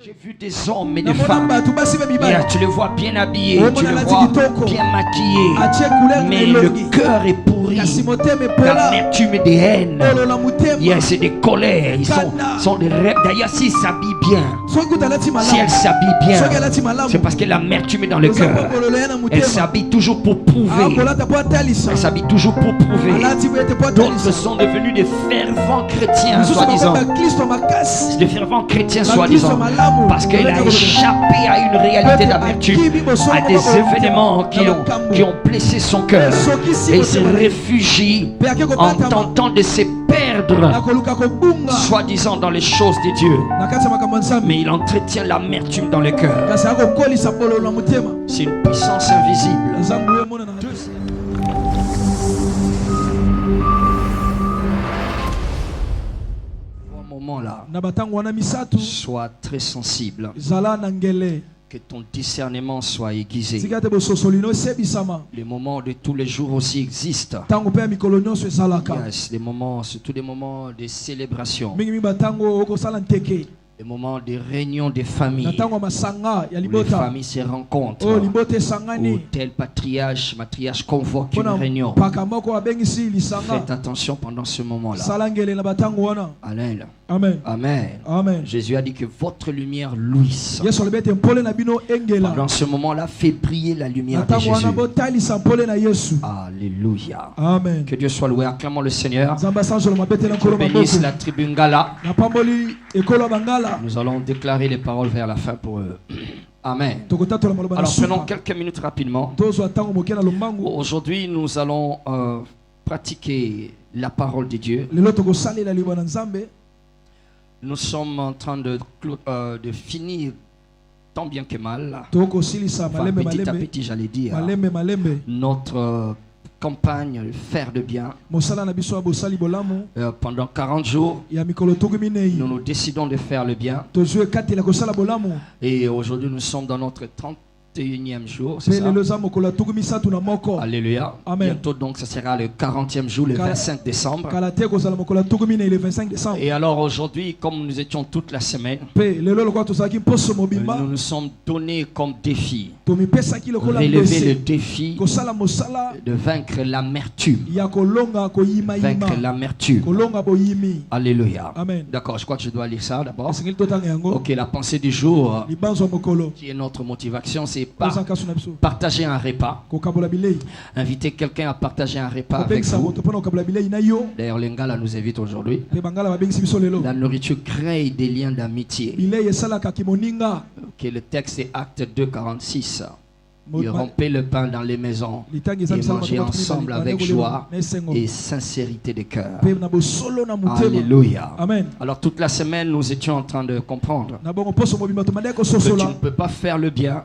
J'ai vu des hommes et des femmes. Tu les vois bien habillés, tu les vois bien maquillés, mais le cœur est pourri. L'amertume et des haines. C'est des colères. Ils sont des rêves. D'ailleurs, s'ils s'habillent bien, si elles s'habillent bien, c'est parce que l'amertume est dans le cœur. Elles s'habillent toujours pour prouver. Elles s'habillent toujours pour prouver. D'autres sont devenus des fervents chrétiens, soi-disant. Des fervents chrétiens, soi-disant. Parce qu'elle a échappé à une réalité d'amertume, à des événements qui ont blessé son cœur. Et il se réfugie en tentant de se perdre, soi-disant dans les choses de Dieu. Mais il entretient l'amertume dans le cœur. C'est une puissance invisible. Là, sois très sensible, que ton discernement soit aiguisé. Les moments de tous les jours aussi existent. Des moments, surtout des moments de célébration, des moments de réunion des familles, où les familles se rencontrent, où tel matriarche convoque une réunion. Faites attention pendant ce moment-là. Amen. Amen. Amen. Amen. Jésus a dit que votre lumière luise. Dans ce moment-là, fait briller la lumière de Jésus. Alléluia. Amen. Que Dieu soit loué. Acclamons le Seigneur. Que bénisse la tribu Ngala. Nous allons déclarer les paroles vers la fin pour eux. Amen. Alors prenons quelques minutes rapidement. Aujourd'hui, nous allons pratiquer la parole de Dieu. Nous sommes en train de finir tant bien que mal. Enfin, petit à petit, j'allais dire. Notre campagne faire de bien. Pendant 40 jours, nous nous décidons de faire le bien. Et aujourd'hui, nous sommes dans notre 31e jour, c'est ça? Alléluia. Amen. Bientôt donc, ce sera le 40e jour, le 25 décembre. Et alors aujourd'hui, comme nous étions toute la semaine, nous nous sommes donnés comme défi, relever le défi de vaincre l'amertume. Vaincre l'amertume. Alléluia. D'accord, je crois que je dois lire ça d'abord. Ok, la pensée du jour, qui est notre motivation, c'est partager un repas. Inviter quelqu'un à partager un repas avec vous. D'ailleurs, les Ngala nous invite aujourd'hui. La nourriture crée des liens d'amitié. Ok, le texte est Acte 2, 46. Ils rompaient le pain dans les maisons et mangeaient ensemble avec joie et sincérité de cœur. Alléluia. Amen. Alors toute la semaine, nous étions en train de comprendre que tu ne peux pas faire le bien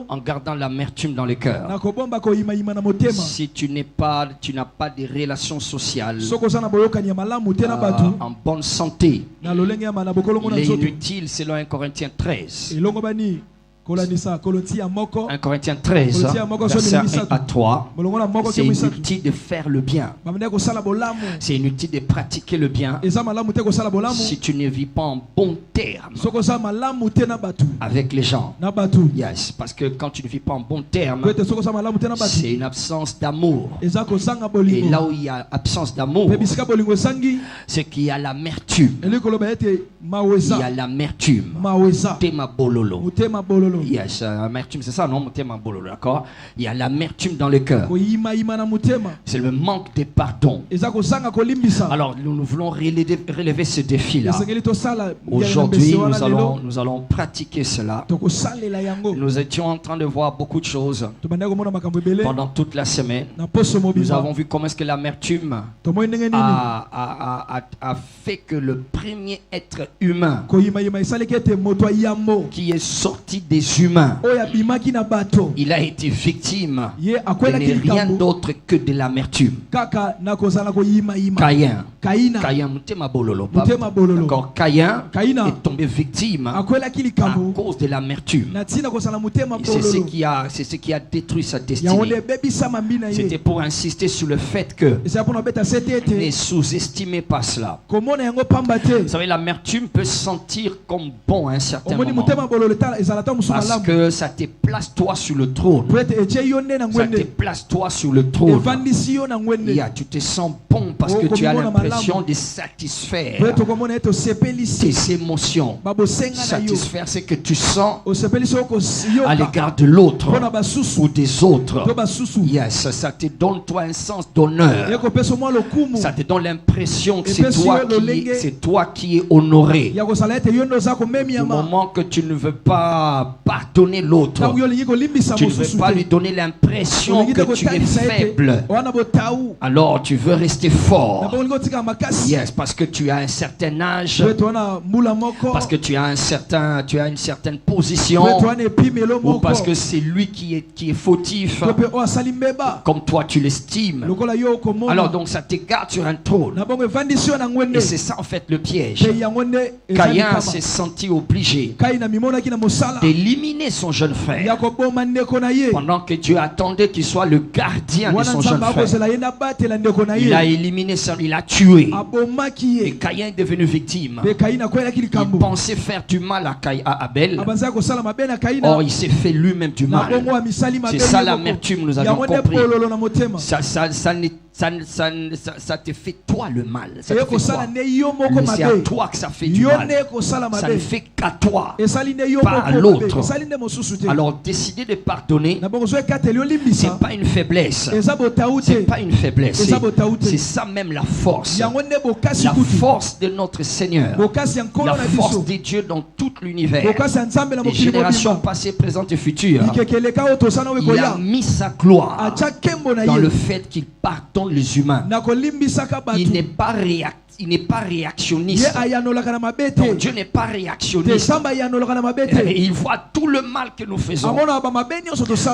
en gardant l'amertume dans le cœur. Si tu n'as pas de relations sociales en bonne santé, il est inutile, selon 1 Corinthiens 13. 1 Corinthiens 13, verset 1 à 3. C'est inutile de faire le bien. C'est inutile de pratiquer le bien si tu ne vis pas en bon terme avec les gens. Yes, parce que quand tu ne vis pas en bon terme, c'est une absence d'amour. Et là où il y a absence d'amour, c'est qu'il y a l'amertume. Il y a l'amertume. Tema bololo. Yes, l'amertume, c'est ça, non? D'accord? Il y a l'amertume dans le cœur. C'est le manque de pardon. Alors, nous voulons relever ce défi-là. Aujourd'hui, nous allons pratiquer cela. Nous étions en train de voir beaucoup de choses pendant toute la semaine. Nous avons vu comment est-ce que l'amertume a fait que le premier être humain qui est sorti des des humains. Il a été victime de rien d'autre que de l'amertume. Caïn. D'accord. Caïn est tombé victime à cause de l'amertume. C'est ce qui a détruit sa destinée. C'était pour insister sur le fait que ne sous-estimez pas cela. Vous savez, l'amertume peut se sentir comme bon à un certain moment. Parce que ça te place toi sur le trône. Ça te place toi sur le trône. Tu te sens bon parce que tu as l'impression de satisfaire tes émotions. Satisfaire ce que tu sens à l'égard de l'autre ou des autres. Yes, ça te donne toi un sens d'honneur. Ça te donne l'impression que c'est toi qui es honoré. Du moment que tu ne veux pas pardonner l'autre, tu ne veux pas lui donner l'impression que tu es faible, alors tu veux rester fort. Yes, parce que tu as un certain âge, parce que tu as une certaine position, ou parce que c'est lui qui est fautif, comme toi tu l'estimes. Alors donc ça te garde sur un trône. Et c'est ça en fait le piège. Caïn s'est senti obligé d'éliminer son jeune frère pendant que Dieu attendait qu'il soit le gardien de son jeune frère. Il a éliminé ça, il a tué. Et Caïn est devenu victime. Il pensait faire du mal à Abel. Or il s'est fait lui-même du mal. C'est ça l'amertume, nous avons compris. Ça te fait toi le mal. Ça te fait toi. C'est à toi que ça fait du mal. Ça ne fait qu'à toi, pas à l'autre. Alors décider de pardonner, c'est pas une faiblesse. C'est pas une faiblesse. C'est ça même la force. La force de notre Seigneur. La force de Dieu dans tout l'univers. Les générations passées, présentes et futures. Il a mis sa gloire dans le fait qu'il pardonne les humains. Il n'est pas réactionniste. Donc Dieu n'est pas réactionniste. Il voit tout le mal que nous faisons,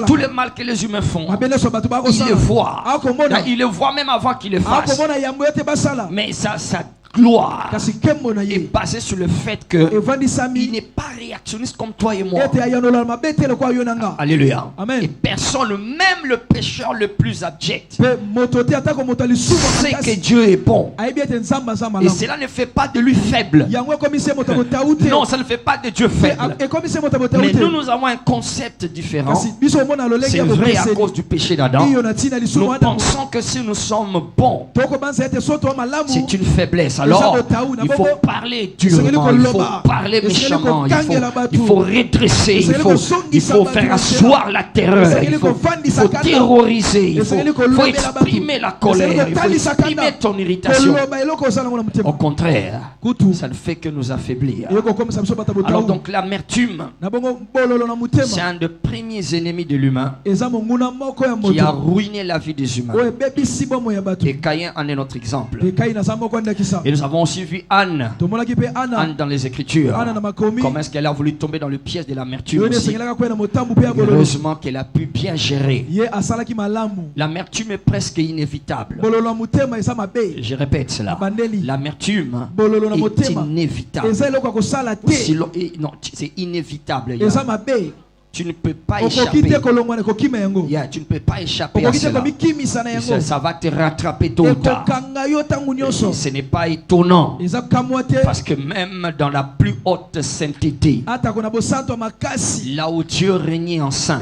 tout le mal que les humains font. Il le voit. Il le voit même avant qu'il le fasse. Mais ça gloire est basée sur le fait que il n'est pas réactionniste comme toi et moi. Alléluia. Amen. Et personne, même le pécheur le plus abject, sait que Dieu est bon. Et cela ne fait pas de lui faible. Non, ça ne fait pas de Dieu faible. Mais nous avons un concept différent. C'est vrai à cause du péché d'Adam. Nous pensons que si nous sommes bons, c'est une faiblesse. Alors, il faut parler durement, il faut parler méchamment, il faut redresser, il faut faire asseoir la terreur, il faut terroriser, il faut exprimer la colère, il faut exprimer ton irritation. Au contraire, ça ne fait que nous affaiblir. Alors donc l'amertume, c'est un des premiers ennemis de l'humain qui a ruiné la vie des humains. Et Caïn en est notre exemple. Et nous avons aussi vu Anne dans les Écritures. Comment est-ce qu'elle a voulu tomber dans le piège de l'amertume aussi. Heureusement qu'elle a pu bien gérer. L'amertume est presque inévitable. Je répète cela. L'amertume est inévitable. Non, c'est inévitable. Tu ne peux pas échapper. Tu ne peux pas échapper à cela. Ça va te rattraper tôt ou tard. Ce n'est pas étonnant. Parce que même dans la plus haute sainteté, là où Dieu régnait en saint,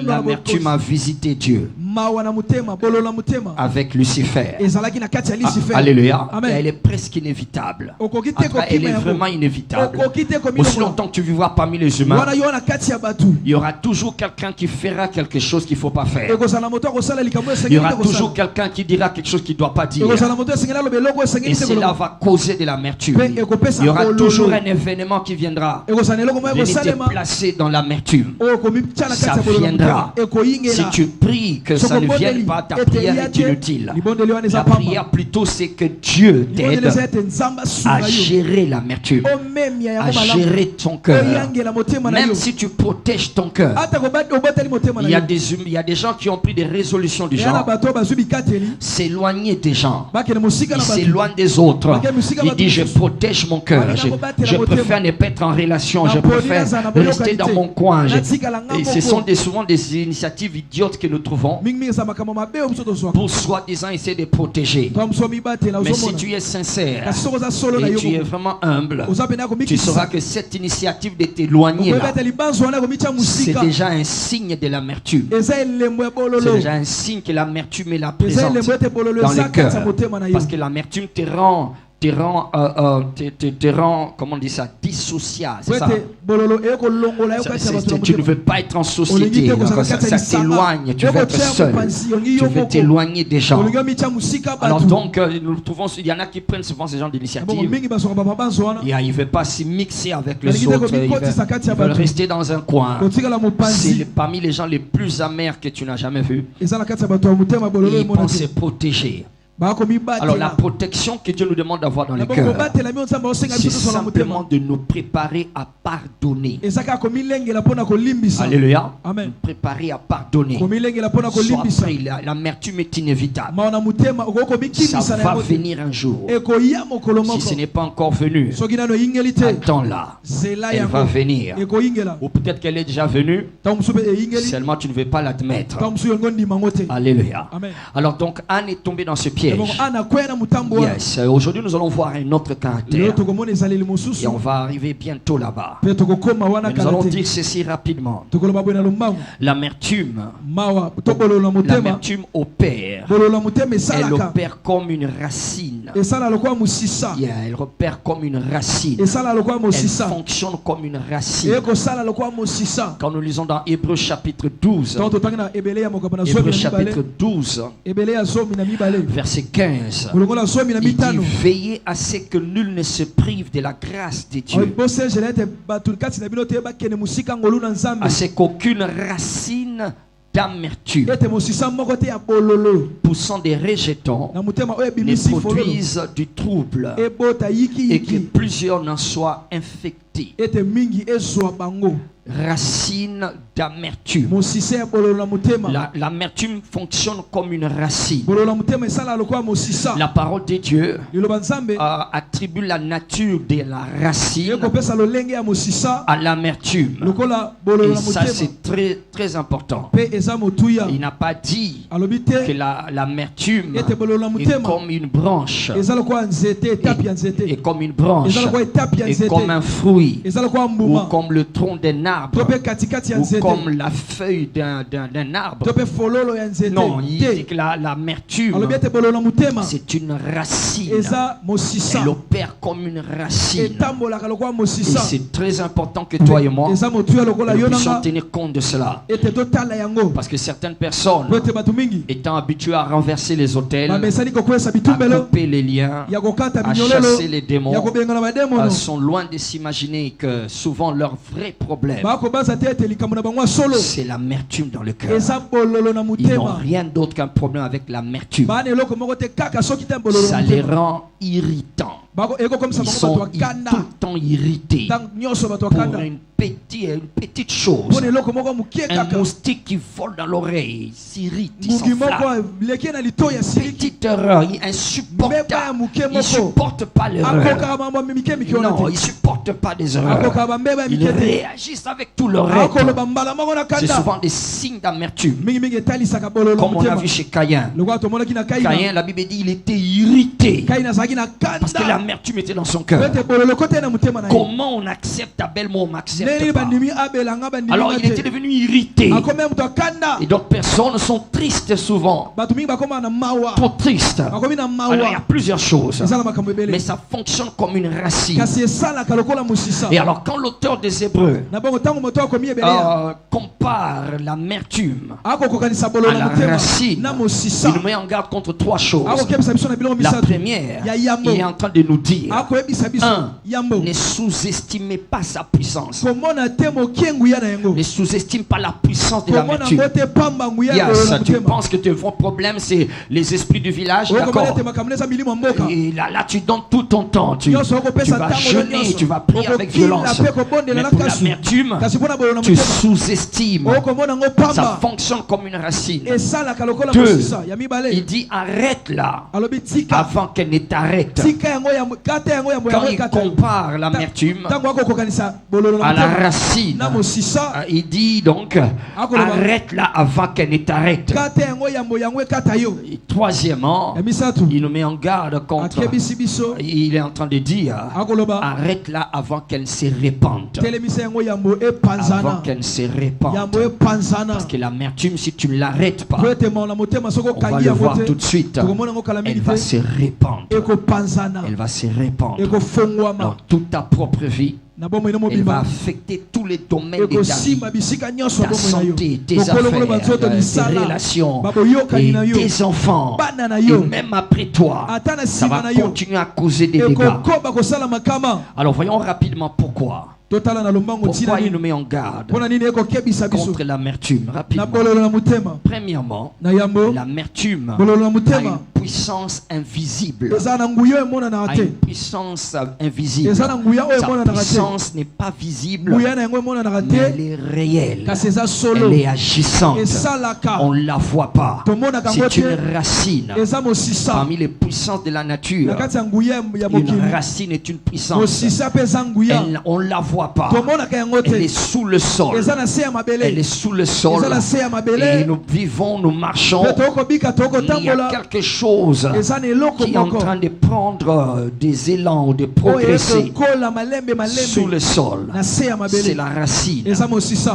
l'amertume a visité Dieu avec Lucifer. Alléluia. Elle est presque inévitable. Elle est vraiment inévitable. Aussi longtemps que tu vis voir parmi les humains, Il y aura toujours quelqu'un qui fera quelque chose qu'il ne faut pas faire. Il y aura toujours quelqu'un qui dira quelque chose qu'il ne doit pas dire. Et cela va causer de l'amertume. Il y aura toujours un événement qui viendra venir te placer dans l'amertume. Ça viendra. Si tu pries que ça ne vienne pas, ta prière est inutile. La prière plutôt c'est que Dieu t'aide à gérer l'amertume, à gérer ton cœur. Même si tu protèges ton cœur, il y a des gens qui ont pris des résolutions du genre s'éloigner des gens. Ils s'éloignent des autres. Ils disent je protège mon cœur. Je préfère ne pas être en relation. Je préfère rester dans mon coin. Et ce sont souvent des initiatives idiotes que nous trouvons pour soi-disant essayer de protéger. Mais si tu es sincère et tu es vraiment humble, tu sauras que cette initiative de t'éloigner c'est déjà un signe de l'amertume. C'est déjà un signe que l'amertume est là présente dans le cœur. Parce que l'amertume te rend, comment on dit ça, dissociable. C'est ça. Tu ne veux pas être en société. Ça t'éloigne. Tu veux être seul. Tu veux t'éloigner des gens. Alors donc, nous trouvons, il y en a qui prennent souvent ce genre d'initiative. Ils ne veulent pas s'y mixer avec les autres. Ils veulent rester dans un coin. C'est parmi les gens les plus amers que tu n'as jamais vus. Ils pensent se protéger. Alors la protection que Dieu nous demande d'avoir dans le cœur, c'est simplement de nous préparer à pardonner. Alléluia. Amen. Préparer à pardonner. Soit prêt, l'amertume est inévitable. Ça va venir un jour. Si ce n'est pas encore venu, attends-la. Elle va venir. Ou peut-être qu'elle est déjà venue, seulement tu ne veux pas l'admettre. Alléluia. Amen. Alors donc Anne est tombée dans ce piège. Yes. Aujourd'hui nous allons voir un autre caractère et on va arriver bientôt là-bas. Nous allons dire ceci rapidement. L'amertume opère. Elle opère comme une racine. Elle opère comme une racine. Elle fonctionne comme une racine. Quand nous lisons dans Hébreux chapitre 12, Hébreux chapitre 12, verset 15, il dit veillez à ce que nul ne se prive de la grâce de Dieu, à ce qu'aucune racine d'amertume poussant des rejetons ne produise du trouble et que plusieurs n'en soient infectés. Racine d'amertume. L'amertume fonctionne comme une racine. La parole de Dieu attribue la nature de la racine à l'amertume. Et ça c'est très très important. Il n'a pas dit que l'amertume est comme une branche et comme une branche et comme un fruit ou comme le tronc d'un arbre ou comme la feuille d'un arbre. Non, il dit que l'amertume c'est une racine. Elle opère comme une racine. Et c'est très important que toi et moi nous puissions tenir compte de cela. Parce que certaines personnes étant habituées à renverser les autels, à couper les liens, à chasser les démons, sont loin de s'imaginer que souvent leur vrai problème c'est l'amertume dans le cœur. Ils n'ont rien d'autre qu'un problème avec l'amertume. Ça les rend irritants. Ils sont tout le temps irrités pour une petite chose. Un moustique qui vole dans l'oreille, il s'irrite, il s'enflamme. Petite erreur, il est insupportable. Il ne supporte pas l'erreur. Non, il ne supporte pas des erreurs. Ils réagissent avec tout leur être. C'est souvent des signes d'amertume. Comme on a vu chez Caïn. Caïn, la Bible dit, il était irrité. Parce que la l'amertume était dans son cœur. Comment on accepte Abel, moi on m'accepte pas. Alors il était devenu irrité. Et d'autres personnes sont tristes souvent. Trop tristes. Alors il y a plusieurs choses. Mais ça fonctionne comme une racine. Et alors quand l'auteur des Hébreux compare l'amertume à la racine, il nous met en garde contre trois choses. La première, il est en train de nous dire, ne sous-estimez pas sa puissance. Ne sous-estime pas la puissance de l'amertume. Yes, tu penses que tes vrais problèmes c'est les esprits du village, d'accord? Et là tu donnes tout ton temps, tu vas jeûner, tu vas prier avec violence. Mais pour l'amertume, tu sous-estimes. Ça fonctionne comme une racine. Deux, il dit arrête-la avant qu'elle ne t'arrête. Quand il compare l'amertume à la racine, il dit donc arrête-la avant qu'elle ne t'arrête. Et troisièmement, il nous met en garde contre. Il est en train de dire arrête-la avant qu'elle se répande. Avant qu'elle se répande. Parce que l'amertume, si tu ne l'arrêtes pas, on va le voir tout de suite, elle va se répandre. Elle va se répandre dans toute ta propre vie. Elle va affecter tous les domaines de ta vie, ta santé, tes affaires, tes relations, et tes enfants. Et même après toi, ça va continuer à causer des dégâts. Alors voyons rapidement pourquoi. Pourquoi il nous met en garde contre l'amertume rapidement. Premièrement, l'amertume a une puissance invisible. A une puissance invisible. Sa puissance n'est pas visible, mais elle est réelle. Elle est agissante. On ne la voit pas. C'est une racine. Parmi les puissances de la nature, une racine est une puissance. On ne la voit pas. Elle est sous le sol. Elle est sous le sol. Et nous vivons, nous marchons. Il y a quelque chose qui est en train de prendre des élans, de progresser sous le sol. C'est la racine.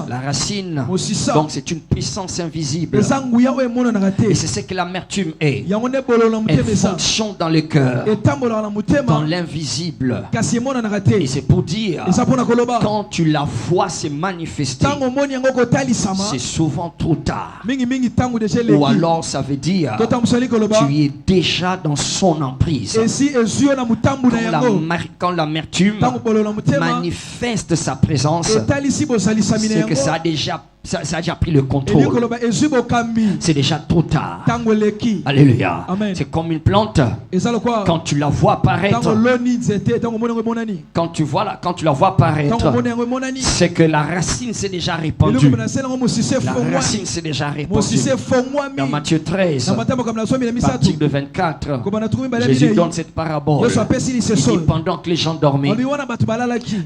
La racine, donc c'est une puissance invisible. Et c'est ce que l'amertume est. Elle fonctionne dans le cœur, dans l'invisible. Et c'est pour dire, quand tu la vois se manifester, c'est souvent trop tard. Ou alors ça veut dire tu es déjà dans son emprise. Quand l'amertume manifeste sa présence, c'est que ça a déjà pris le contrôle. C'est déjà trop tard. Alléluia. C'est comme une plante. Quand tu la vois apparaître, quand tu la vois apparaître, c'est que la racine s'est déjà répandue. La racine s'est déjà répandue. Dans Matthieu 13, partie de 24, Jésus donne cette parabole. Il dit, pendant que les gens dormaient,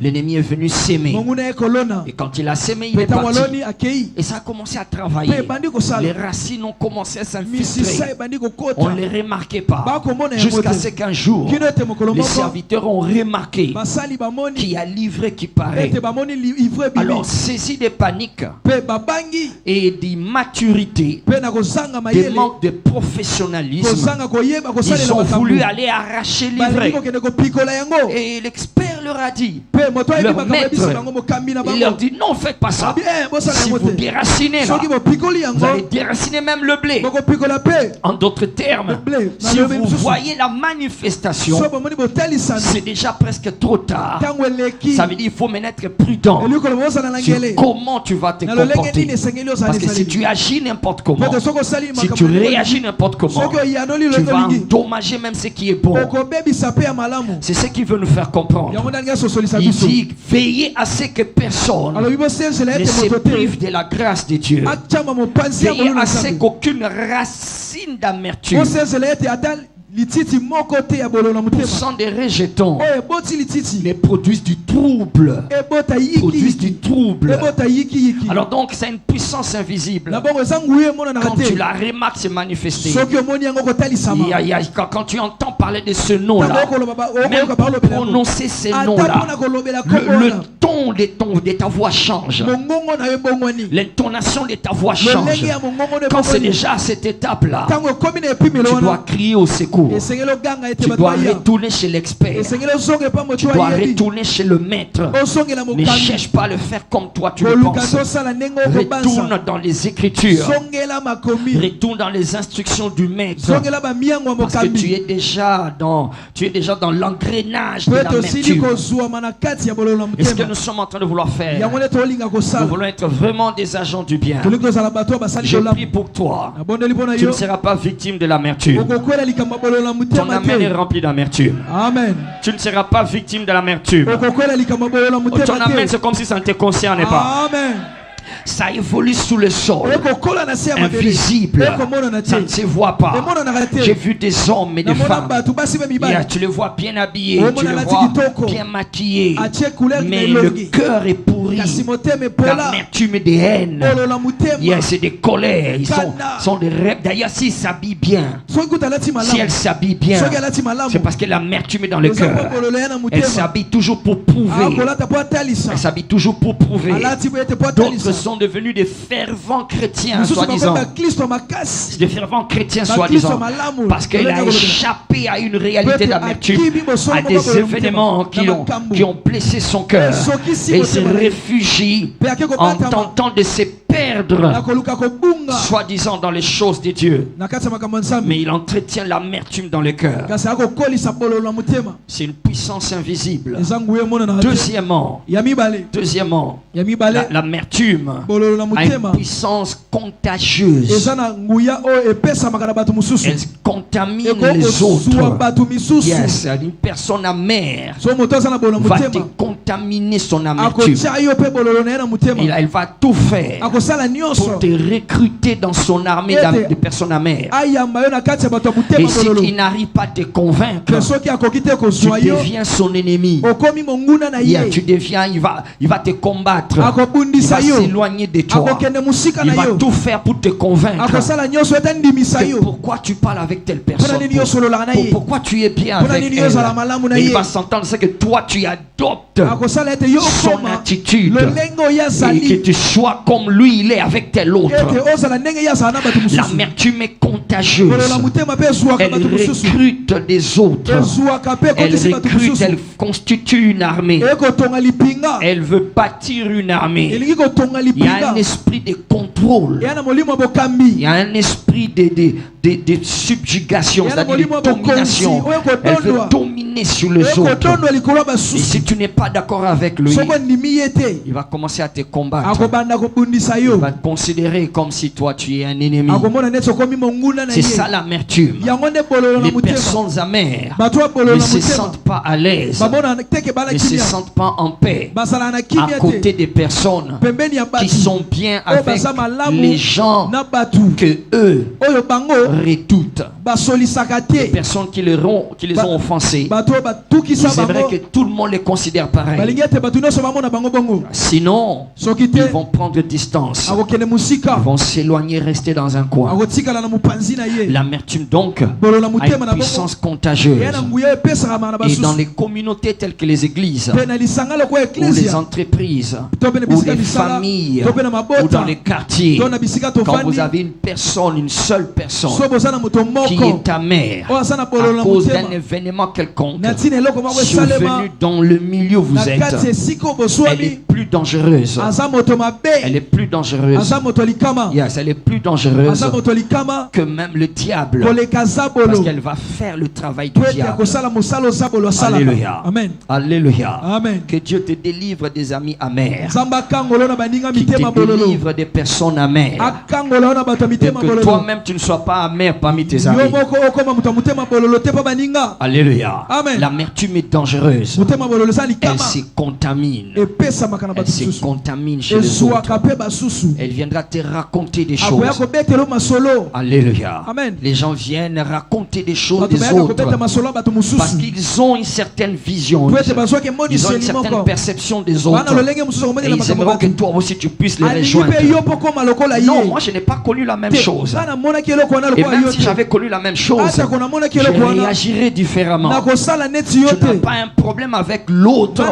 l'ennemi est venu s'aimer. Et quand il a sémé, il est parti. Et ça a commencé à travailler. Les racines ont commencé à s'infiltrer. On ne les remarquait pas. Jusqu'à ce qu'un jour, les serviteurs ont remarqué qu'il y a l'ivré qui paraît. Alors, saisi de panique et d'immaturité, des manques de professionnalisme, ils ont voulu aller arracher l'ivré. Et l'expert leur a dit, leur maître, il leur dit, non, faites pas ça. Si vous déracinez là, vous allez déraciner même le blé. En d'autres termes, si vous voyez la manifestation, c'est déjà presque trop tard. Ça veut dire qu'il faut maintenant être prudent sur comment tu vas te comporter. Parce que si tu agis n'importe comment, si tu réagis n'importe comment, tu vas endommager même ce qui est bon. C'est ce qu'il veut nous faire comprendre. Il dit, veillez à ce que personne ne se prive de la grâce de Dieu. Veillez à ce qu'aucune racine d'amertume, poussant des rejetons, les produisent du trouble. Produisent du trouble double. Alors donc c'est une puissance invisible. Quand tu la remarques se manifester, quand tu entends parler de ce nom-là, même pour prononcer ces noms-là, le ton de ta voix change. L'intonation de ta voix change. Quand c'est déjà à cette étape-là, tu dois crier au secours. Tu dois retourner chez l'expert. Tu dois retourner chez le maître. Ne cherche pas à le faire comme toi tu le penses. Retourne dans les Écritures. Retourne dans les instructions du maître. Parce que tu es déjà dans l'engrenage de l'amertume. Est-ce que nous sommes en train de vouloir faire? Nous voulons être vraiment des agents du bien. Je prie pour toi. Tu ne seras pas victime de l'amertume. Ton âme est remplie d'amertume. Amen. Tu ne seras pas victime de l'amertume. Ton âme, c'est comme si ça ne te concernait pas. Amen. Ça évolue sous le sol, invisible, ça ne se voit pas. J'ai vu des hommes et des femmes, tu les vois bien habillés, tu les vois bien maquillés, mais le cœur est pourri, l'amertume et des haines, c'est des colères, ils sont des rêves. D'ailleurs, s'ils s'habillent bien, si elles s'habillent bien, c'est parce que l'amertume est dans le cœur. Elles s'habillent toujours pour prouver. Elles s'habillent toujours pour prouver. D'autres sont devenus des fervents chrétiens, soi-disant. Des fervents chrétiens, soi-disant. Parce qu'elle a échappé à une réalité d'amertume, à des événements qui ont blessé son cœur. Et il se réfugie en tentant de se perdre, soi-disant dans les choses de Dieu. Mais il entretient l'amertume dans le cœur. C'est une puissance invisible. Deuxièmement, l'amertume a une puissance contagieuse. Elle contamine les autres. Yes, une personne amère va te contaminer son amertume. Elle va tout faire pour te recruter dans son armée de personnes amères. Et si tu n'arrives pas à te convaincre, tu deviens son ennemi. Il va te combattre. Il va s'éloigner de toi. Il va tout faire pour te convaincre que pourquoi tu parles avec telle personne, pourquoi tu es bien avec elle. Et il va s'entendre que toi tu adoptes son attitude et que tu sois comme lui il est avec tel autre. L'amertume est contagieuse. Elle recrute des autres. Elle recrute, elle constitue une armée. Elle veut bâtir une armée. Il y a un esprit de contrôle. Il y a un esprit de subjugation, c'est-à-dire de domination. Elle veut dominer sur les autres. Et si tu n'es pas d'accord avec lui, il va commencer à te combattre. Il va te considérer comme si toi tu es un ennemi. C'est ça l'amertume. Les personnes amères ne se sentent pas à l'aise, ne se sentent pas en paix à côté des personnes qui sont bien avec les gens que eux redoutent. Les personnes qui les ont offensés, c'est vrai que tout le monde les considère pareil. Sinon, ils vont prendre distance. Ils vont s'éloigner, rester dans un coin. L'amertume donc a une puissance contagieuse. Et dans les communautés telles que les églises, ou les entreprises, ou les familles, ou dans les quartiers, quand vous avez une seule personne qui est amère à cause d'un événement quelconque survenu dans le milieu où vous êtes, elle est plus dangereuse. Elle est plus dangereuse. Yes, elle est plus dangereuse que même le diable, parce qu'elle va faire le travail du diable. Alléluia. Amen. Alléluia. Amen. Que Dieu te délivre des amis amers, qui te délivre des personnes amères, et que toi-même tu ne sois pas amer parmi tes amis. Alléluia. L'amertume est dangereuse. Elle se contamine. Elle se contamine chez les autres. Elle viendra te raconter des choses. Alléluia. Les gens viennent raconter des choses des autres parce qu'ils ont une certaine vision. Ils ont une certaine perception des autres. Et ils aimeront que toi aussi tu puisses les rejoindre. Non, moi je n'ai pas connu la même chose. Et même si j'avais connu la même chose, je réagirais différemment. Tu n'as pas un problème avec l'autre.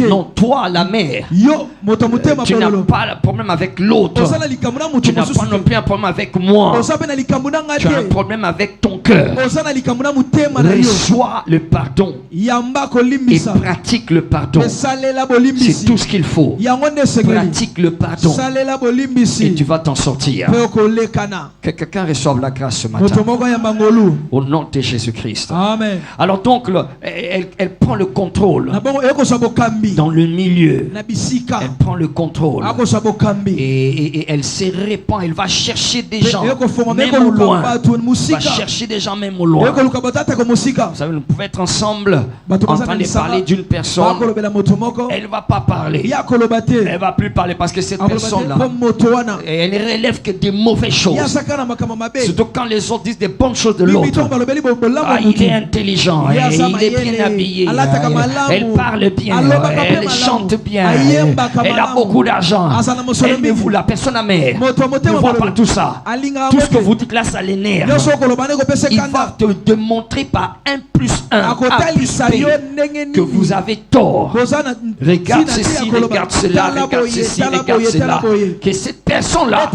Non, toi, la mère, tu n'as pas le problème avec l'autre. Tu n'as pas non plus un problème avec moi. Tu as un problème avec ton cœur. Reçois le pardon et pratique le pardon. C'est tout ce qu'il faut. Pratique le pardon et tu vas t'en sortir. Que quelqu'un reçoive la grâce ce matin au nom de Jésus-Christ. Alors donc elle prend le contrôle dans le milieu. Elle prend le contrôle et elle se répand. Elle va chercher des gens même au loin. Elle va chercher des gens même au loin. Vous savez, nous pouvons être ensemble en train de parler d'une personne. Elle ne va pas parler. Elle ne va plus parler parce que cette personne-là, elle ne relève que des mauvaises choses. Surtout quand les autres disent des bonnes choses de l'autre. Il est intelligent, il est bien habillé, elle parle bien, elle chante bien, elle a beaucoup d'argent. Aimez-vous, la personne amère ne voit pas tout ça. Tout ce que vous dites là, ça l'énerve. Il va te démontrer par 1 plus 1 A plus B que vous avez tort. Regarde ceci, regarde cela, regarde ceci, regarde cela. Que cette personne-là,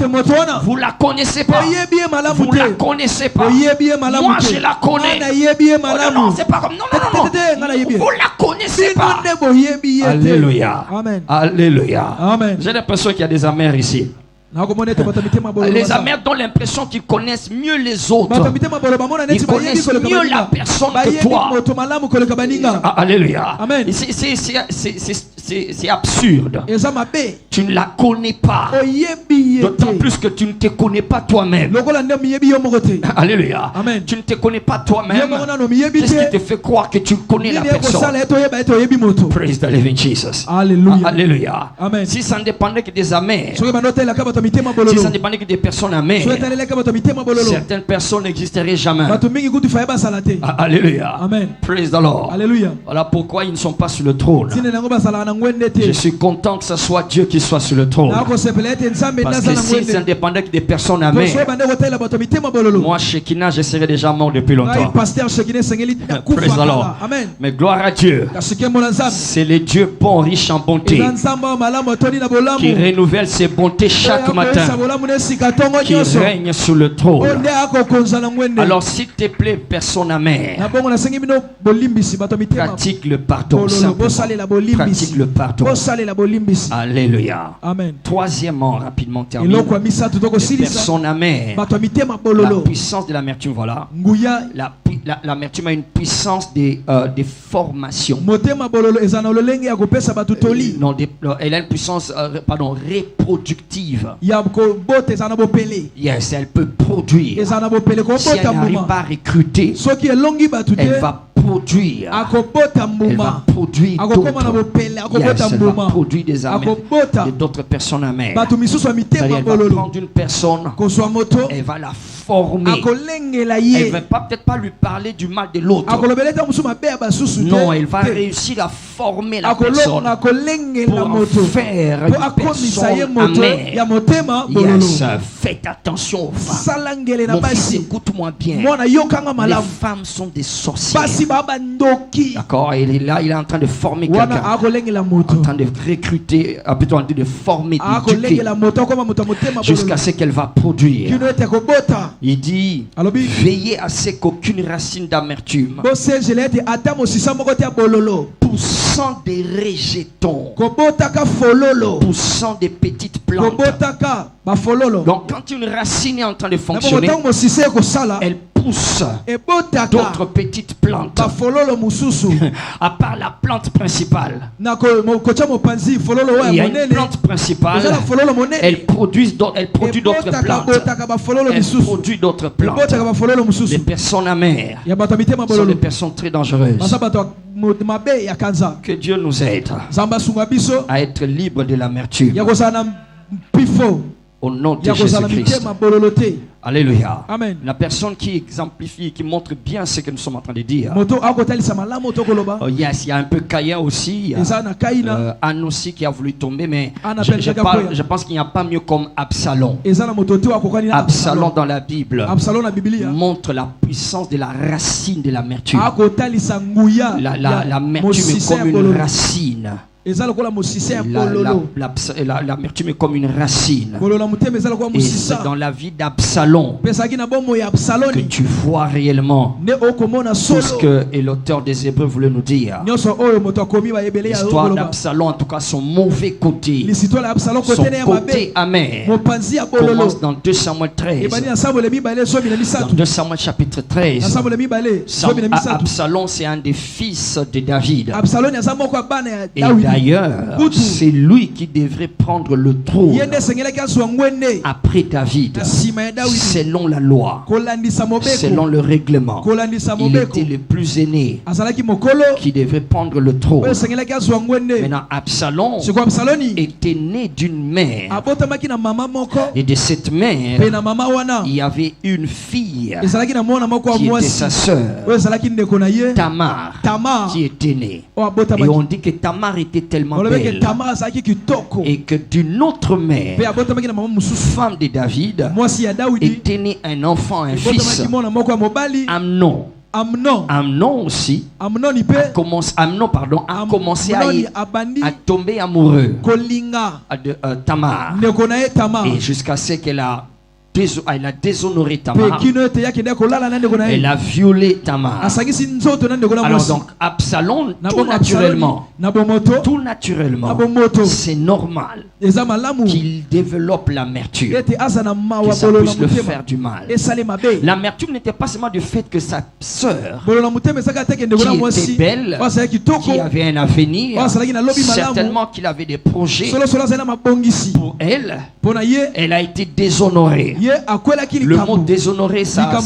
vous la connaissez pas. Vous la connaissez pas. Moi, je la connais. Oh, non, c'est pas comme... Non. Vous la connaissez pas. Alléluia. Alléluia. J'ai l'impression qu'il y a des amers ici. Les amers ont l'impression qu'ils connaissent mieux les autres. Ils connaissent mieux la personne que toi. Alléluia. C'est absurde. Tu ne la connais pas. D'autant plus que tu ne te connais pas toi-même. Alléluia. Tu ne te connais pas toi-même. Qu'est-ce qui te fait croire que tu connais la personne? Praise the living Jesus. Alléluia. Si ça ne dépendait que des amers, si ça ne dépendait que des personnes amères, certaines personnes n'existeraient jamais. Alléluia. Praise the Lord. Voilà pourquoi ils ne sont pas sur le trône. Je suis content que ce soit Dieu qui soit sur le trône. Parce que si ça ne dépendait que des personnes amères, moi, Shekinah, je serais déjà mort depuis longtemps. Praise the Lord. Mais gloire à Dieu. C'est le Dieu bon, riche en bonté, qui renouvelle ses bontés chaque matin, qui règne sur le trône. Alors s'il te plaît, personne amère, pratique le pardon. Pratique le pardon. Alléluia. Troisièmement, rapidement terminé, les personnes amères, la puissance de l'amertume. Voilà. L'amertume a une puissance de formation. Elle a une puissance reproductive. Yes, elle peut produire. Si elle n'arrive pas à recruter, elle va produire. Elle va produire d'autres. Yes, elle va produire des amers, d'autres personnes amères. Elle va prendre une personne, elle va la former. Elle ne va peut-être pas lui parler du mal de l'autre. Non, elle va réussir à former la personne pour en faire une personne amère. Yes, faites attention aux femmes. Mon fils, écoute-moi bien. Les femmes sont des sorcières. D'accord, et là, il est en train de former quelqu'un, en train de recruter, plutôt en train de former, d'éduquer, jusqu'à ce qu'elle va produire. Il dit, veillez à ce qu'aucune racine d'amertume, poussant des rejetons, poussant des petites plantes. Donc quand une racine est en train de fonctionner, elle pousse pousse d'autres petites plantes. À part la plante principale. Il y a une plante principale. Elle produit d'autres plantes. Elle produit d'autres plantes. Les personnes amères sont des personnes très dangereuses. Que Dieu nous aide à être libres de l'amertume. Au nom de Jésus-Christ. Alléluia. Amen. La personne qui exemplifie, qui montre bien ce que nous sommes en train de dire. Il y a un peu Caïn aussi. Anne aussi qui a voulu tomber, mais je pense qu'il n'y a pas mieux comme Absalom. Absalom dans la Bible montre la puissance de la racine de l'amertume. L'amertume est comme une racine. L'amertume est comme une racine. Et c'est dans la vie d'Absalom que tu vois réellement tout ce que l'auteur des Hébreux voulait nous dire. L'histoire d'Absalom, en tout cas son mauvais côté, son côté amer, commence dans 2 Samuel 13. Dans 2 Samuel chapitre 13, Absalom c'est un des fils de David. Et d'ailleurs, c'est lui qui devrait prendre le trône après David, selon la loi, selon le règlement. Il était le plus aîné qui devrait prendre le trône. Maintenant, Absalom était né d'une mère, et de cette mère, il y avait une fille qui était sa sœur, Tamar, qui était née. Et on dit que Tamar était tellement belle et que d'une autre mère, femme de David, était né un enfant, un fils, Amnon. Amnon aussi a commencé à tomber amoureux de Tamar, et jusqu'à ce qu'elle a déshonoré Tamar. Elle a violé Tamar. Alors donc Absalom, tout naturellement, c'est normal qu'il développe l'amertume, que ça puisse le faire du mal. L'amertume n'était pas seulement du fait que sa sœur, qui était belle, qui avait un avenir, certainement qu'il avait des projets pour elle, elle a été déshonorée. Le mot déshonoré, ça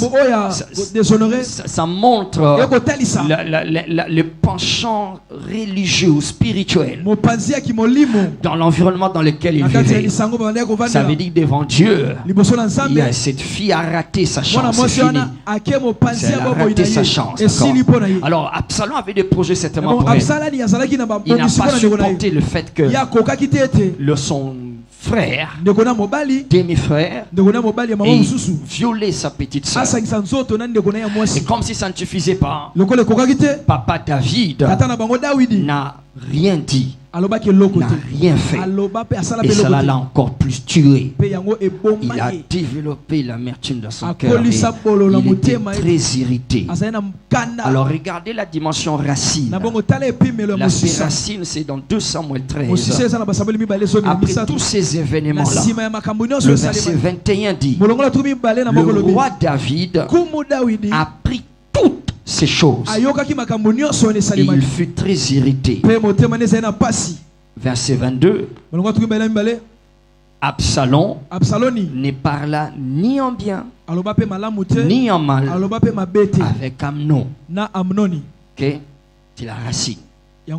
montre le penchant religieux ou spirituel dans l'environnement dans lequel il vivait. Ça veut dire devant Dieu, il y a cette fille a raté sa chance, c'est fini. Elle a raté sa chance. Alors Absalom avait des projets certainement pour elle. Il n'a pas supporté le fait que son frère, demi-frère, et violer sa petite soeur. Et comme si ça ne suffisait pas, papa David n'a rien dit, n'a rien fait, et cela l'a encore plus tué. Il a développé l'amertume dans son cœur, et il était très irrité. Alors regardez la dimension racine. L'aspect racine, c'est dans 2 Samuel 13. Après tous ces événements-là, le verset 21 dit: le roi David a pris toutes ces choses et il fut très irrité. Verset 22, Absalom ne parla ni en bien ni en mal avec Amnon. Okay? C'est la racine. Il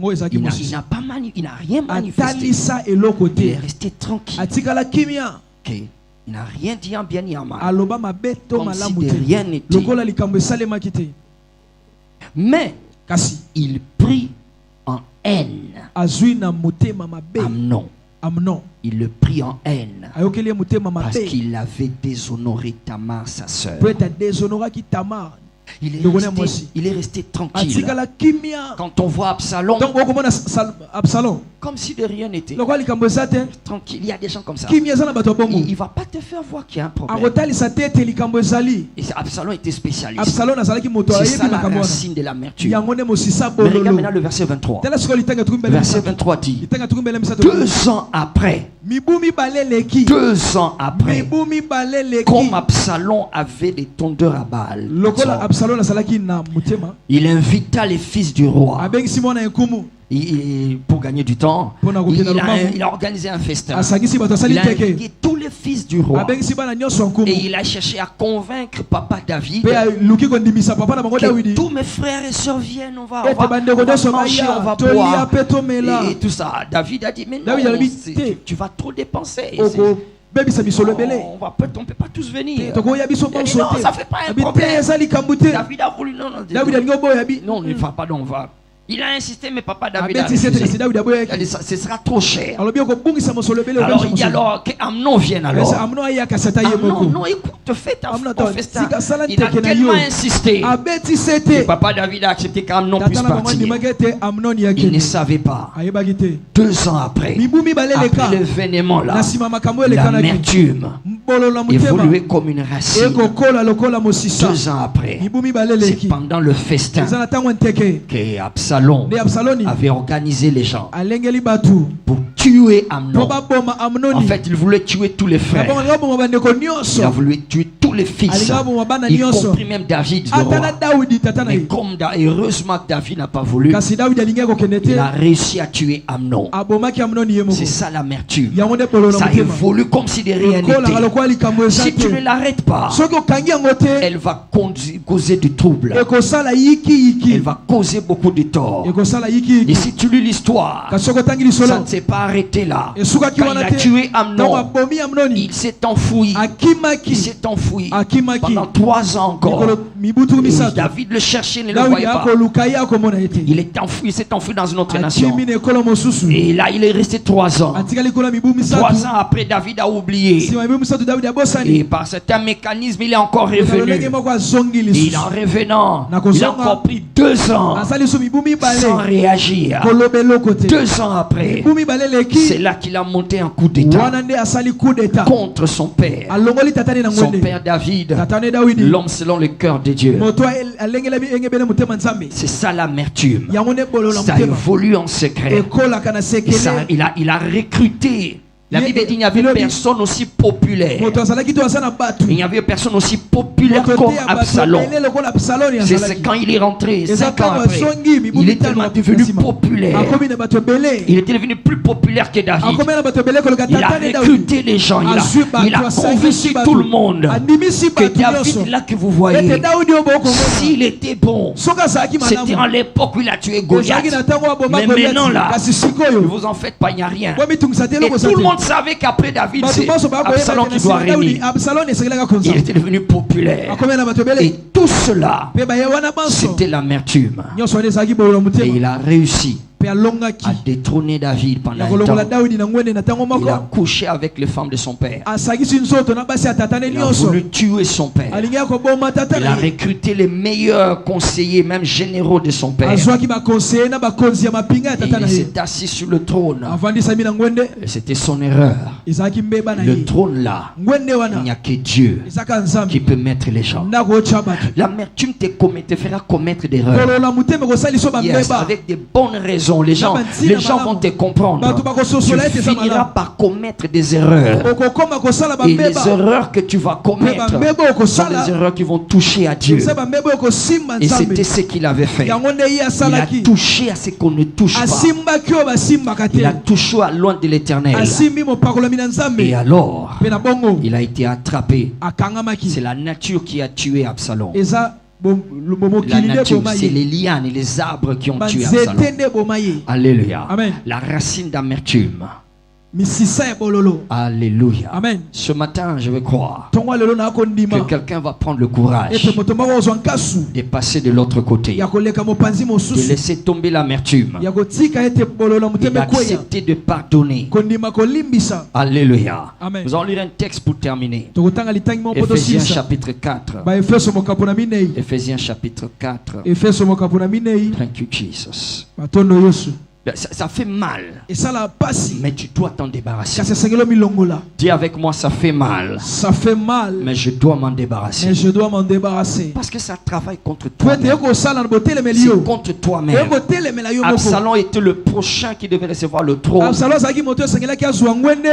n'a rien manifesté. Il est resté tranquille. Okay? Il n'a rien dit en bien ni en mal, comme si de rien n'était. Mais il prit en haine Amnon. Il le prit en haine parce qu'il avait déshonoré Tamar, sa sœur. Il est resté tranquille. Quand on voit Absalom, comme si de rien n'était, tranquille. Il y a des gens comme ça. Il ne va pas te faire voir qu'il y a un problème. Et Absalom était spécialiste. C'est ça la racine de l'amertume. Mais regarde maintenant le verset 23. Verset 23 dit: 2 ans après, 2 ans après, comme Absalom avait des tondeurs à Baal, il invita les fils du roi. Pour gagner du temps, il a organisé un festin. Il a invité tous les fils du roi. Et il a cherché à convaincre papa David que tous mes frères et sœurs viennent, on va manger, on va boire. Et tout ça. David a dit, mais non, tu vas trop dépenser. On peut pas tous venir. Dit, non, ça fait pas un problème. David a voulu, non, pardon, on va. Il a insisté, mais papa David a refusé. Il a dit, ce sera trop cher. Alors il dit alors qu'Amnon vienne alors. Amnon, non, écoute, fais ton festin. Il a tellement insisté. Et papa David a accepté qu'Amnon puisse partir. Il ne savait pas. 2 ans après l'événement là, l'amertume évoluait comme une racine. 2 ans après, c'est pendant le festin que Absalom avait organisé les gens pour tuer Amnon. En fait, il voulait tuer tous les frères. Il a voulu tuer tous les fils, y compris même David, le roi. Mais comme heureusement que David n'a pas voulu, il a réussi à tuer Amnon. C'est ça l'amertume. Ça évolue comme si de rien n'était. Si tu ne l'arrêtes pas, elle va causer du trouble. Elle va causer beaucoup de tort. Et si tu lis l'histoire, ça ne s'est pas arrêté là. Quand il a tué Amnon, il s'est enfoui. Il s'est enfoui pendant 3 ans encore. David le cherchait, ne le voyait pas. Il s'est enfoui dans une autre nation. Et là, il est resté 3 ans. 3 ans après, David a oublié. Et par certains mécanismes, il est encore revenu. Et en revenant, il a encore pris 2 ans sans réagir. 2 ans après, c'est là qu'il a monté un coup d'état contre son père. Son père David, l'homme selon le cœur de Dieu. C'est ça l'amertume. Ça évolue en secret. Et ça, il a recruté. La Bible dit qu'il n'y avait personne aussi populaire. Il n'y avait personne aussi populaire comme Absalom. C'est quand il est rentré, 5 ans après, il est tellement devenu populaire. Il était devenu plus populaire que David. Il a recruté les gens. Il a convaincu tout le monde que David, là que vous voyez, s'il était bon, c'était en l'époque où il a tué Goliath. Mais maintenant là, ne vous en faites pas, il n'y a rien. Et tout le monde savait qu'après David, c'est Absalom qui doit régner. Il était devenu populaire. Et tout cela, c'était l'amertume. Et il a réussi a détrôné David pendant un temps. Il a couché avec les femmes de son père. Il a voulu tuer son père. Il a recruté les meilleurs conseillers, même généraux de son père. Et il s'est assis sur le trône. Et c'était son erreur. Le trône là, il n'y a que Dieu qui peut mettre les gens. L'amertume te fera commettre des erreurs. Yes, avec des bonnes raisons. Les gens vont te comprendre. Tu finiras par commettre des erreurs. Et les erreurs que tu vas commettre sont des erreurs qui vont toucher à Dieu. Et c'était ce qu'il avait fait. Il a touché à ce qu'on ne touche pas. Il a touché à loin de l'Éternel. Et alors, il a été attrapé. C'est la nature qui a tué Absalom. La nature, c'est les lianes et les arbres qui ont tué Absalom. Alléluia. Amen. La racine d'amertume. Alléluia. Amen. Ce matin, je veux croire que quelqu'un va prendre le courage de passer de l'autre côté, de laisser tomber l'amertume et d'accepter de pardonner. Alléluia. Amen. Nous allons lire un texte pour terminer. Éphésiens chapitre 4. Éphésiens chapitre 4. Thank you, Jesus. Ça fait mal. Et ça la passe. Mais tu dois t'en débarrasser. Dis avec moi, ça fait mal. Ça fait mal. Mais je dois m'en débarrasser. Mais je dois m'en débarrasser. Parce que ça travaille contre toi. C'est contre toi-même. Absalom était le prochain qui devait recevoir le trône.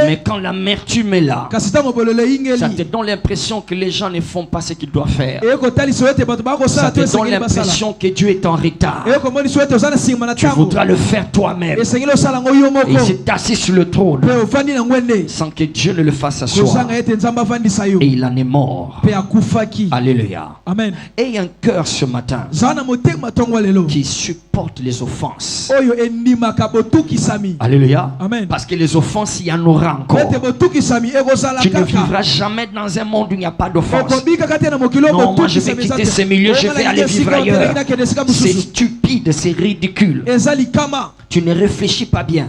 Mais quand l'amertume est là, ça te donne l'impression que les gens ne font pas ce qu'ils doivent faire. Ça te donne l'impression que Dieu est en retard. Tu voudras le faire toi-même. Et il s'est assis sur le trône sans que Dieu ne le fasse asseoir. Et il en est mort. Alléluia. Amen. Et un cœur ce matin qui supporte les offenses. Alléluia. Amen. Parce que les offenses, il y en aura encore. Tu ne vivras jamais dans un monde où il n'y a pas d'offense. Non, moi je vais quitter ce milieu, je vais aller vivre ailleurs. C'est stupide, c'est ridicule. Tu ne réfléchis pas bien.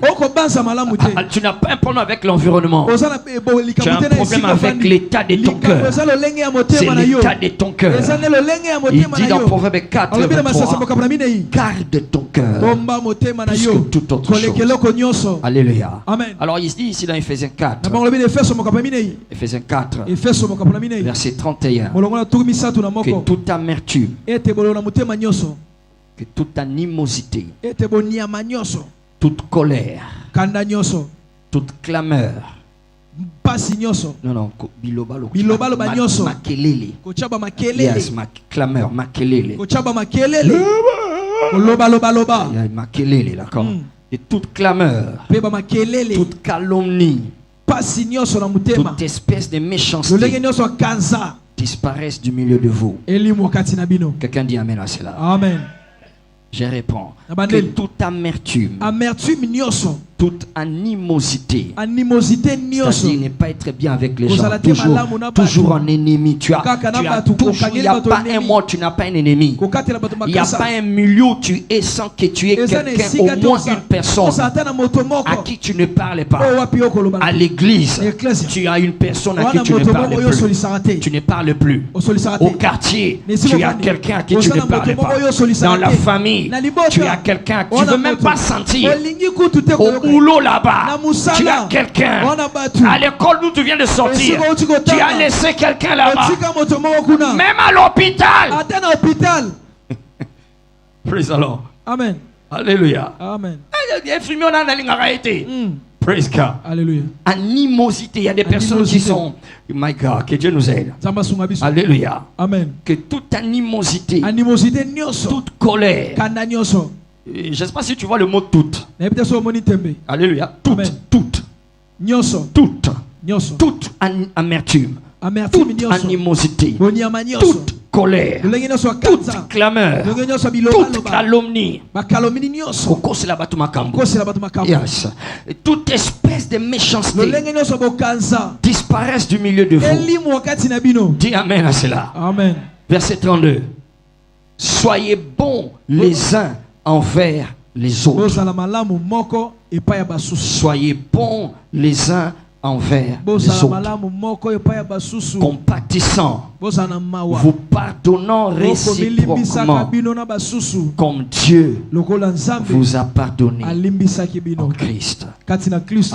Tu n'as pas un problème avec l'environnement. Tu as un problème avec l'état de ton cœur. C'est l'état de ton cœur. Il dit dans Proverbe 4, 23, garde ton cœur plus que toute autre chose. Alléluia. Amen. Alors il se dit ici dans Ephésiens 4, Ephésiens 4, verset 31, que toute amertume, que toute animosité, toute colère, toute clameur, non, makelele. Yes, clameur, makelele. Makelele, d'accord. Et toute clameur, toute calomnie, toute espèce de méchanceté disparaissent du milieu de vous. Quelqu'un dit amen à cela. Amen. Je réponds que toute amertume, toute animosité, c'est-à-dire ne pas être bien avec les gens, toujours en ennemi. Tu as toujours, il n'y a pas un mois tu n'as pas un ennemi. Il n'y a pas un milieu où tu es sans que tu aies quelqu'un, au moins une personne à qui tu ne parles pas. À l'église, tu as une personne à qui tu ne parles plus. Tu ne parles plus. Au quartier, tu as quelqu'un à qui tu ne parles pas. Dans la famille, tu as quelqu'un que tu ne veux même pas sentir. Au boulot là-bas, tu as quelqu'un. À l'école d'où tu viens de sortir, tu as laissé quelqu'un là-bas. Même à l'hôpital. Praise the Lord. Amen. Alléluia. Amen. Praise God. Alléluia. Animosité, il y a des personnes qui sont, my God, que Dieu nous aide. Alléluia. Amen. Que toute animosité, toute colère, je ne sais pas si tu vois le mot toute. Alléluia. Toute amertume, toute animosité, toute colère, toute clameur, toute calomnie, yes. Toute espèce de méchanceté disparaissent du milieu de vous. Dis amen à cela. Amen. Verset 32. Soyez bons les uns envers les autres. Soyez bons les uns envers les autres, compatissant, vous pardonnant réciproquement comme Dieu vous a pardonné en Christ.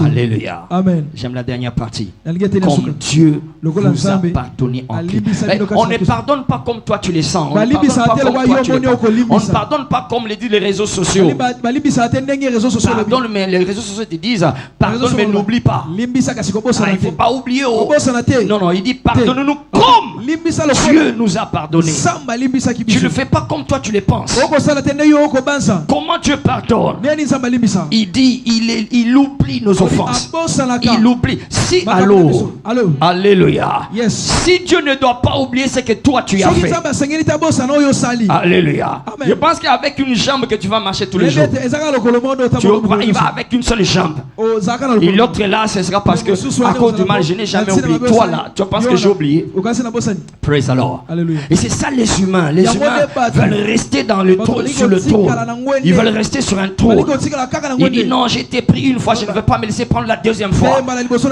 Alléluia. Amen. J'aime la dernière partie. Comme Dieu vous a pardonné en Christ. On ne pardonne pas comme toi tu les sens. On ne pardonne pas comme toi tu les sens. On ne pardonne pas comme le disent les réseaux sociaux. Pardonne, mais les réseaux sociaux te disent pardonne mais n'oublie pas. Il ne faut pas oublier. Non, il dit pardonne-nous comme Dieu nous a pardonné. Tu ne fais pas comme toi tu les penses. Comment Dieu pardonne? Il dit il oublie nos offenses. Il oublie. Si alors, alléluia. Si Dieu ne doit pas oublier ce que toi tu as fait. Alléluia. Je pense qu'avec une jambe que tu vas marcher tous les jours, il va avec une seule jambe. Et l'autre là, ce sera parce que à cause du mal, je n'ai jamais oublié. Toi là, tu penses que j'ai oublié? Praise the Lord. Et c'est ça les humains. Les humains veulent rester dans le trône, sur le trône. Ils veulent rester sur un trône. Il dit non, j'ai été pris une fois, je ne veux pas me laisser prendre la deuxième fois.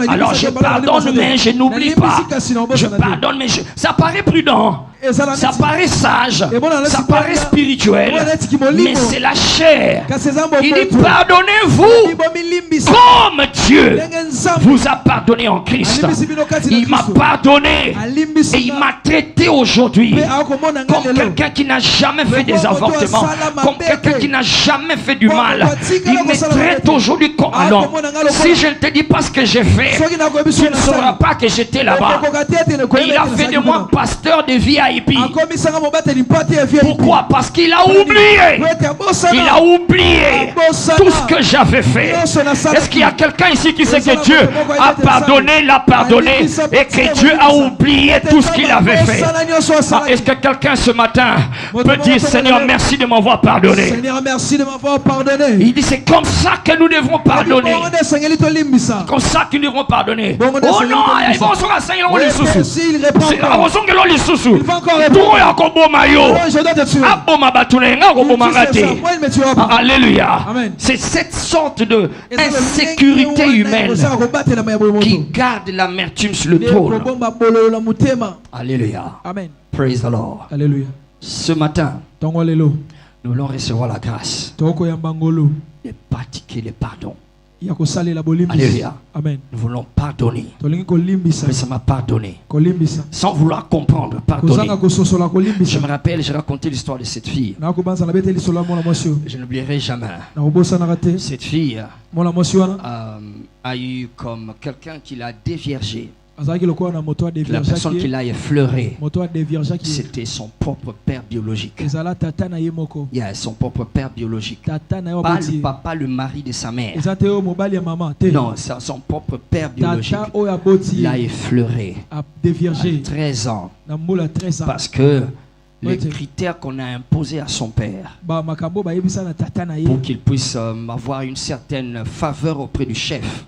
Alors je pardonne, mais je n'oublie pas. Je pardonne, mais ça paraît prudent. ça paraît sage, ça paraît spirituel, mais c'est la chair. Il dit pardonnez-vous comme Dieu vous a pardonné en Christ. Il m'a pardonné et il m'a traité aujourd'hui comme quelqu'un qui n'a jamais fait des avortements, comme quelqu'un qui n'a jamais fait du mal. Il me traite aujourd'hui comme un homme. Si je ne te dis pas ce que j'ai fait, tu ne sauras pas que j'étais là-bas. Il a fait de moi pasteur de VIP. Pourquoi? Parce qu'il a oublié. Il a oublié tout ce que j'avais fait. Est-ce qu'il y a quelqu'un ici qui sait que Dieu a pardonné, l'a pardonné et que Dieu a oublié tout ce qu'il avait fait? Est-ce que quelqu'un ce matin peut dire Seigneur, merci de m'avoir pardonné? Seigneur, merci de m'avoir pardonné. Il dit c'est comme ça que nous devons pardonner. C'est comme ça que nous devons pardonner. Oh non, ils vont se rasseoir les sous-sous. C'est la raison que l'on les sous-sous. Alléluia. C'est cette sorte de insécurité humaine qui garde l'amertume sur le trône. Alléluia. Amen. Praise the Lord. Alléluia. Ce matin, nous voulons recevoir la grâce de pratiquer le pardon. Alléluia. Amen. Nous voulons pardonner. Mais ça m'a pardonné. Sans vouloir comprendre, pardonner. Je me rappelle, j'ai raconté l'histoire de cette fille. Je n'oublierai jamais. Cette fille a eu comme quelqu'un qui l'a déviergé. La personne qui l'a effleuré, c'était son propre père biologique. Son propre père biologique. Pas le papa, le mari de sa mère. Non, c'est son propre père biologique. L'a effleuré à 13 ans. Parce que les critères qu'on a imposés à son père pour qu'il puisse avoir une certaine faveur auprès du chef,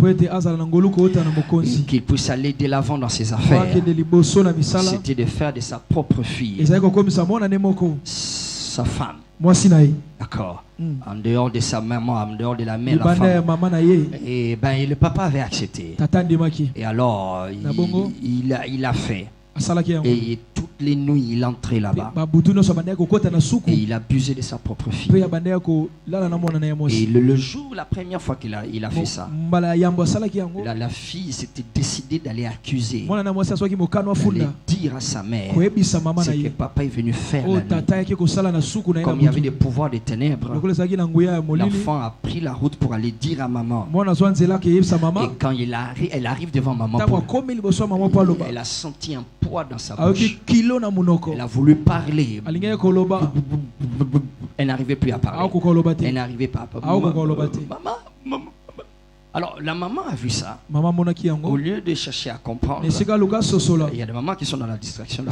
qu'il puisse aller de l'avant dans ses affaires, c'était de faire de sa propre fille sa femme. D'accord. En dehors de sa maman, en dehors de la mère, la femme. Et le papa avait accepté. Et alors, il a fait. Et toutes les nuits, il entrait là-bas. Et il abusait de sa propre fille. Et le jour, la première fois qu'il a fait ça, la fille s'était décidée d'aller accuser, d'aller dire à sa mère ce que papa est venu faire la nuit. Comme il y avait des pouvoirs des ténèbres, l'enfant a pris la route pour aller dire à maman. Et quand elle arrive devant maman, elle a senti un poids dans sa bouche. Elle a voulu parler. Elle n'arrivait plus à parler. Elle n'arrivait pas à parler. Maman. Alors la maman a vu ça. Au lieu de chercher à comprendre, il y a des mamans qui sont dans la distraction.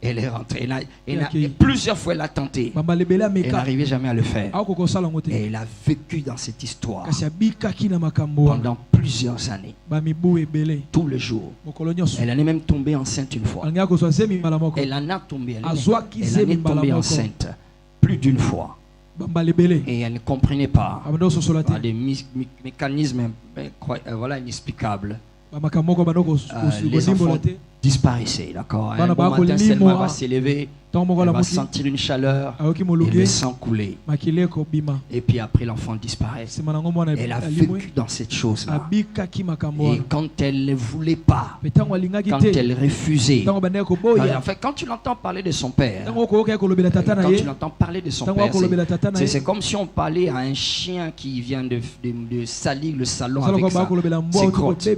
Elle est rentrée. Plusieurs fois, elle a tenté. Elle n'arrivait jamais à le faire. Et elle a vécu dans cette histoire pendant plusieurs années. Tous les jours. Elle en est même tombée enceinte une fois. Elle en a tombé. Elle en est tombée enceinte plus d'une fois. Et elle ne comprenait pas des mécanismes inexplicables. Les enfants disparaissaient, d'accord. Un bon matin, Selma va s'élever, elle va sentir une chaleur et le sang couler. Et puis après, l'enfant disparaît. Elle a vécu dans cette chose-là. Et quand elle ne voulait pas, quand elle refusait, en fait, quand tu l'entends parler de son père, c'est comme si on parlait à un chien qui vient de salir le salon avec ses crottes.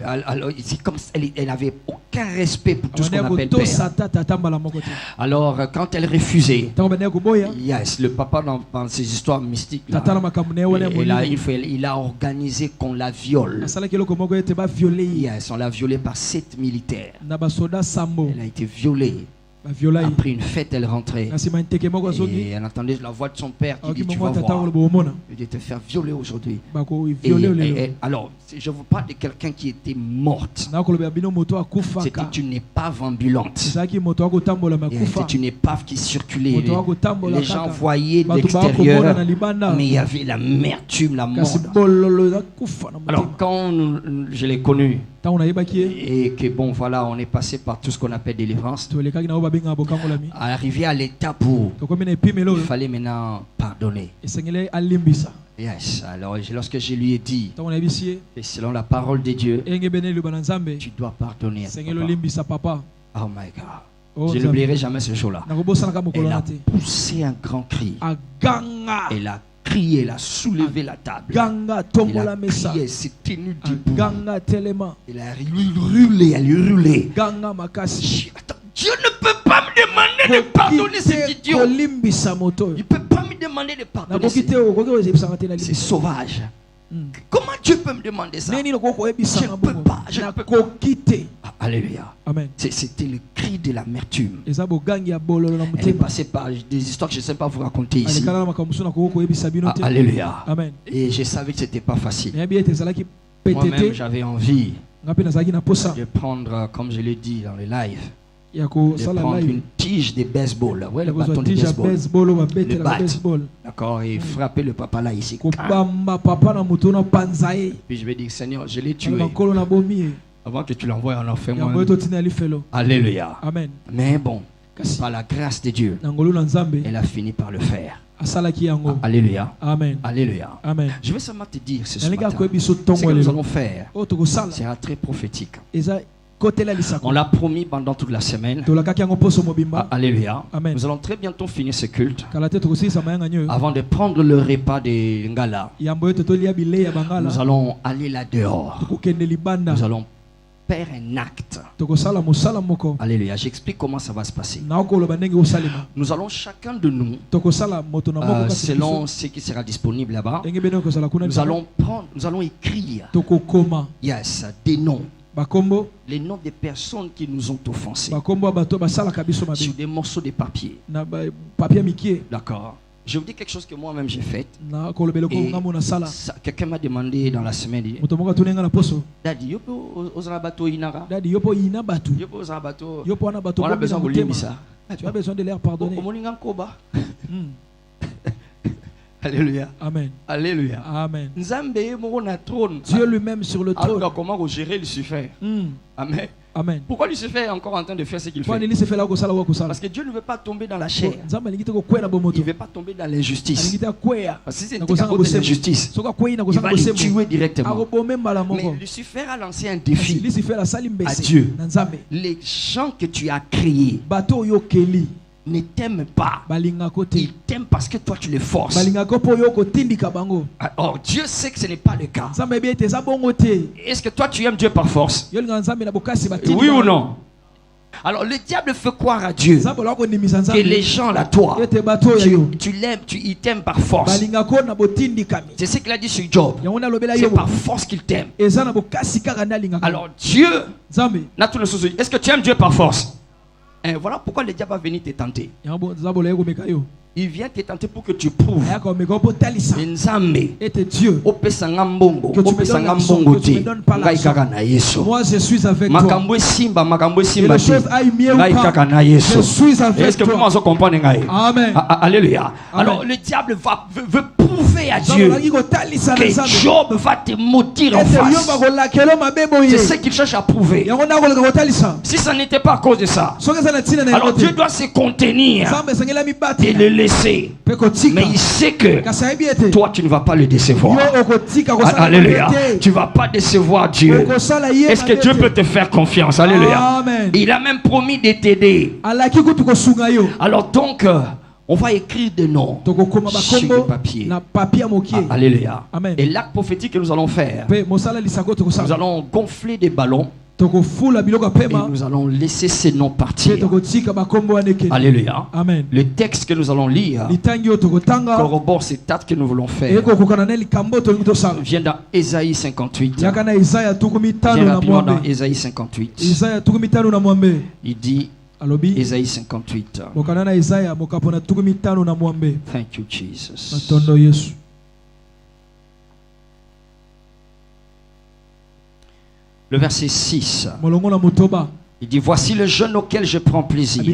Alors, c'est comme elle n'avait aucun respect pour tout ce qu'on appelle père. Alors, quand elle refusait, le papa dans ses histoires mystiques, il a organisé qu'on la viole. On l'a violée par 7 militaires. Elle a été violée. Après une fête, elle rentrait. Et elle entendait la voix de son père qui dit, tu vas voir. Il dit, te faire violer aujourd'hui. Alors, je vous parle de quelqu'un qui était morte. C'était une épave ambulante. C'était une épave qui circulait. Les gens voyaient de l'extérieur, mais il y avait l'amertume, la mort. Alors, quand je l'ai connu, et que bon, voilà, on est passé par tout ce qu'on appelle délivrance, arrivé à l'étape où il fallait maintenant pardonner. Yes. Alors lorsque je lui ai dit, et selon la parole de Dieu, tu dois pardonner à papa. Oh my God. Je n'oublierai jamais ce jour-là. Elle a poussé un grand cri. Elle a crié, elle a soulevé la table. Elle a crié, elle s'est tenue debout. Elle a hurlé, elle hurlait. Attends, Dieu ne peut pas me demander de pardonner cet idiot. Il ne peut pas me demander de pardonner. C'est sauvage. Comment Dieu peut me demander ça? Je ne peux pas. Je ne peux pas. Alléluia. Amen. C'était le cri de l'amertume. Elle est passée par des histoires que je ne sais pas vous raconter ici. Alléluia. Amen. Et je savais que ce n'était pas facile. Moi-même, j'avais envie de prendre, comme je l'ai dit dans les lives, de prendre une tige de baseball, ouais, le bâton de baseball, le bat, d'accord, et frapper le papa là ici. Puis je vais dire, Seigneur, je l'ai tué avant que tu l'envoies en enfer. Alléluia. Amen. Mais bon, par la grâce de Dieu, elle a fini par le faire. Alléluia. Amen. Alléluia. Amen. Je vais seulement te dire ce matin, ce que nous allons faire sera très prophétique. On l'a promis pendant toute la semaine. Alléluia. Amen. Nous allons très bientôt finir ce culte. Avant de prendre le repas de Ngala, nous allons aller là dehors. Nous allons faire un acte. Alléluia. J'explique comment ça va se passer. Nous allons chacun de nous, selon ce qui sera disponible là-bas, nous allons écrire des noms. Les noms des personnes qui nous ont offensés sur des morceaux de papier. D'accord. Je vous dis quelque chose que moi-même j'ai fait. Quelqu'un m'a demandé dans la semaine. Daddy, on a besoin de lui ça. Tu as besoin de leur pardonner. Alléluia. Amen. Alléluia. Amen. Dieu lui-même sur le trône. Alors, comment gérer Lucifer? Amen. Amen. Pourquoi Lucifer est encore en train de faire ce qu'il fait? Parce que Dieu ne veut pas tomber dans la chair. Il ne veut pas tomber dans l'injustice. Parce que si c'est l'injustice, il va les tuer directement. Mais Lucifer a lancé un défi à Dieu. Les gens que tu as créés ne t'aiment pas. Ils t'aiment parce que toi tu les forces. Or Dieu sait que ce n'est pas le cas. Est-ce que toi tu aimes Dieu par force? Oui ou non? Alors le diable fait croire à Dieu que les gens là, toi, tu l'aimes, ils t'aiment par force. C'est ce qu'il a dit sur Job. C'est par force qu'il t'aime. Alors Dieu, est-ce que tu aimes Dieu par force? Et voilà pourquoi le diable va venir te tenter. Il vient te tenter pour que tu prouves que Dieu, moi je suis avec toi. Et les choses aillent mieux ou pas, je suis avec toi. Amen. Alléluia. Alors le diable veut prouver à Dieu que Job va te maudire en face. C'est ce qu'il cherche à prouver. Si ça n'était pas à cause de ça, alors Dieu doit se contenir et le laisser. Mais il sait que toi tu ne vas pas le décevoir. Alléluia. Tu ne vas pas décevoir Dieu. Est-ce que Dieu peut te faire confiance? Alléluia. Il a même promis de t'aider. Alors donc on va écrire des noms sur le papier. Alléluia. Et l'acte prophétique que nous allons faire, nous allons gonfler des ballons. Et nous allons laisser ces noms partir. Alléluia. Amen. Le texte que nous allons lire corrobore cet acte que nous voulons faire. Vient dans Ésaïe 58. Viens rapidement dans Ésaïe 58. Il dit Ésaïe 58. Thank you, Jesus. Le verset 6. Il dit, voici le jeûne auquel je prends plaisir.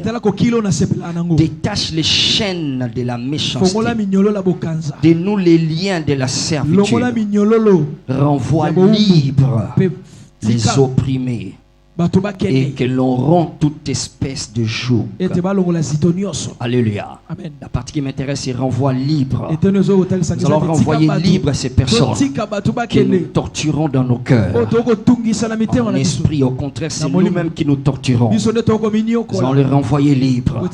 Détache les chaînes de la méchanceté. Dénoue les liens de la servitude. Renvoie libre les opprimés. Et que l'on rend toute espèce de joug. Alléluia. Amen. La partie qui m'intéresse, c'est renvoi libre. Nous allons renvoyer libre ces personnes que nous torturons dans nos cœurs. En esprit, au contraire, c'est nous-mêmes qui nous torturons. Nous allons les renvoyer libres.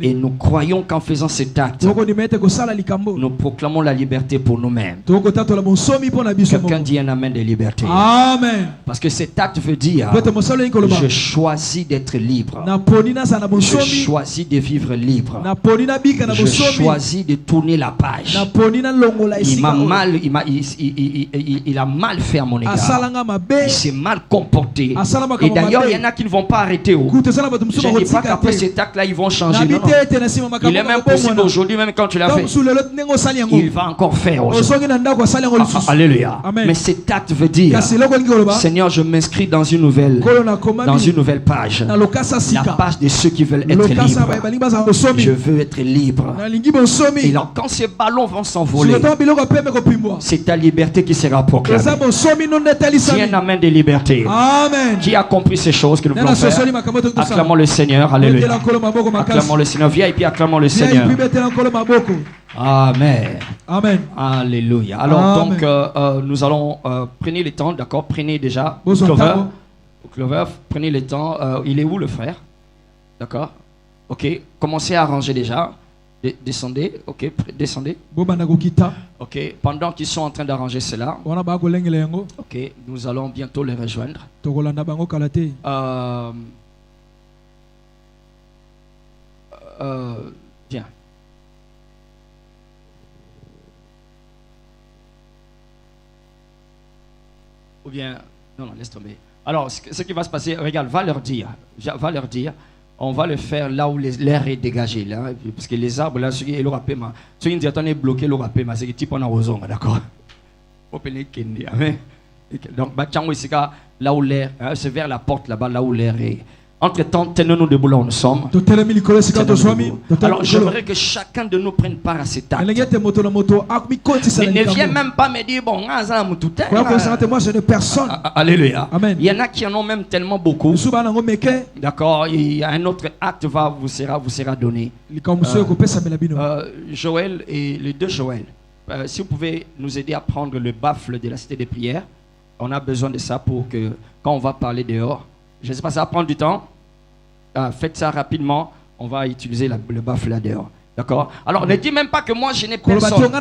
Et nous croyons qu'en faisant cet acte, nous proclamons la liberté pour nous-mêmes. Quelqu'un dit un amen de liberté. Amen. Parce que cet acte veut dire, je choisis d'être libre. Je choisis de vivre libre. Je choisis de tourner la page. Il a mal fait à mon égard. Il s'est mal comporté. Et d'ailleurs, il y en a qui ne vont pas arrêter. Je ne dis pas qu'après cet acte-là, ils vont changer. Non, non. Il est même possible aujourd'hui, même quand tu l'as fait, il va encore faire. Alléluia. Mais cet acte veut dire, Seigneur, je m'inscris dans une nouvelle page. La page de ceux qui veulent être libres. Je veux être libre. Et alors, quand ces ballons vont s'envoler, c'est ta liberté qui sera proclamée. Si un amen de liberté. Amen. Qui a compris ces choses que nous voulons faire? Acclamons le Seigneur. Alléluia. Acclamons le Seigneur. Viens et puis acclamons le Seigneur. Amen. Amen. Alléluia. Alors donc nous allons prenez le temps, d'accord? Prenez déjà Clover, prenez le temps. Il est où le frère? D'accord. Ok. Commencez à arranger déjà. Descendez. Ok. Descendez. Ok. Pendant qu'ils sont en train d'arranger cela. Ok. Nous allons bientôt les rejoindre. Bien. Ou bien, non, laisse tomber. Alors, ce qui va se passer, regarde, va leur dire, on va le faire là où l'air est dégagé, là, parce que les arbres, là, ceux qui est bloqué, c'est que type on a raison, d'accord? Donc, là où l'air, c'est vers la porte là-bas, là où l'air est. Entre-temps, tenons-nous debout là où nous sommes. Alors, j'aimerais que chacun de nous prenne part à cet acte. Mais ne viens même pas me dire, bon, moi je n'ai personne. Alléluia. Amen. Il y en a qui en ont même tellement beaucoup. D'accord, il y a un autre acte vous sera donné. Joël et les deux Joël, si vous pouvez nous aider à prendre le baffle de la cité des prières, on a besoin de ça pour que, quand on va parler dehors, je ne sais pas, ça va prendre du temps. Faites ça rapidement. On va utiliser le baffle là dehors. D'accord? Alors, ne dis même pas que moi, je n'ai personne.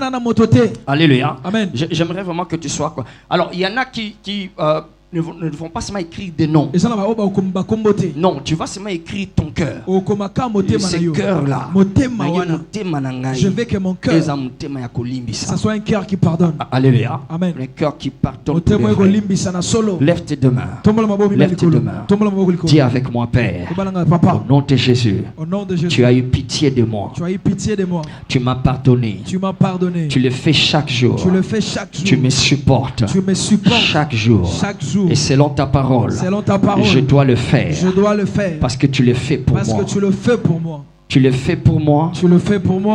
Alléluia. Amen. J'aimerais vraiment que tu sois quoi. Alors, il y en a qui ne vont pas seulement écrire des noms. Non, tu vas seulement écrire ton cœur. Ce cœur-là. Je veux que mon cœur, ça soit un cœur qui pardonne. Alléluia. Amen. Un cœur qui pardonne. Lève tes deux mains. Lève tes deux mains. Dis avec moi, Père. Au nom de Jésus. Tu as eu pitié de moi. Tu m'as pardonné. Tu le fais chaque jour. Tu me supportes. Chaque jour. Et selon ta parole, je dois le faire. Parce que tu le fais pour moi. Tu le fais pour moi.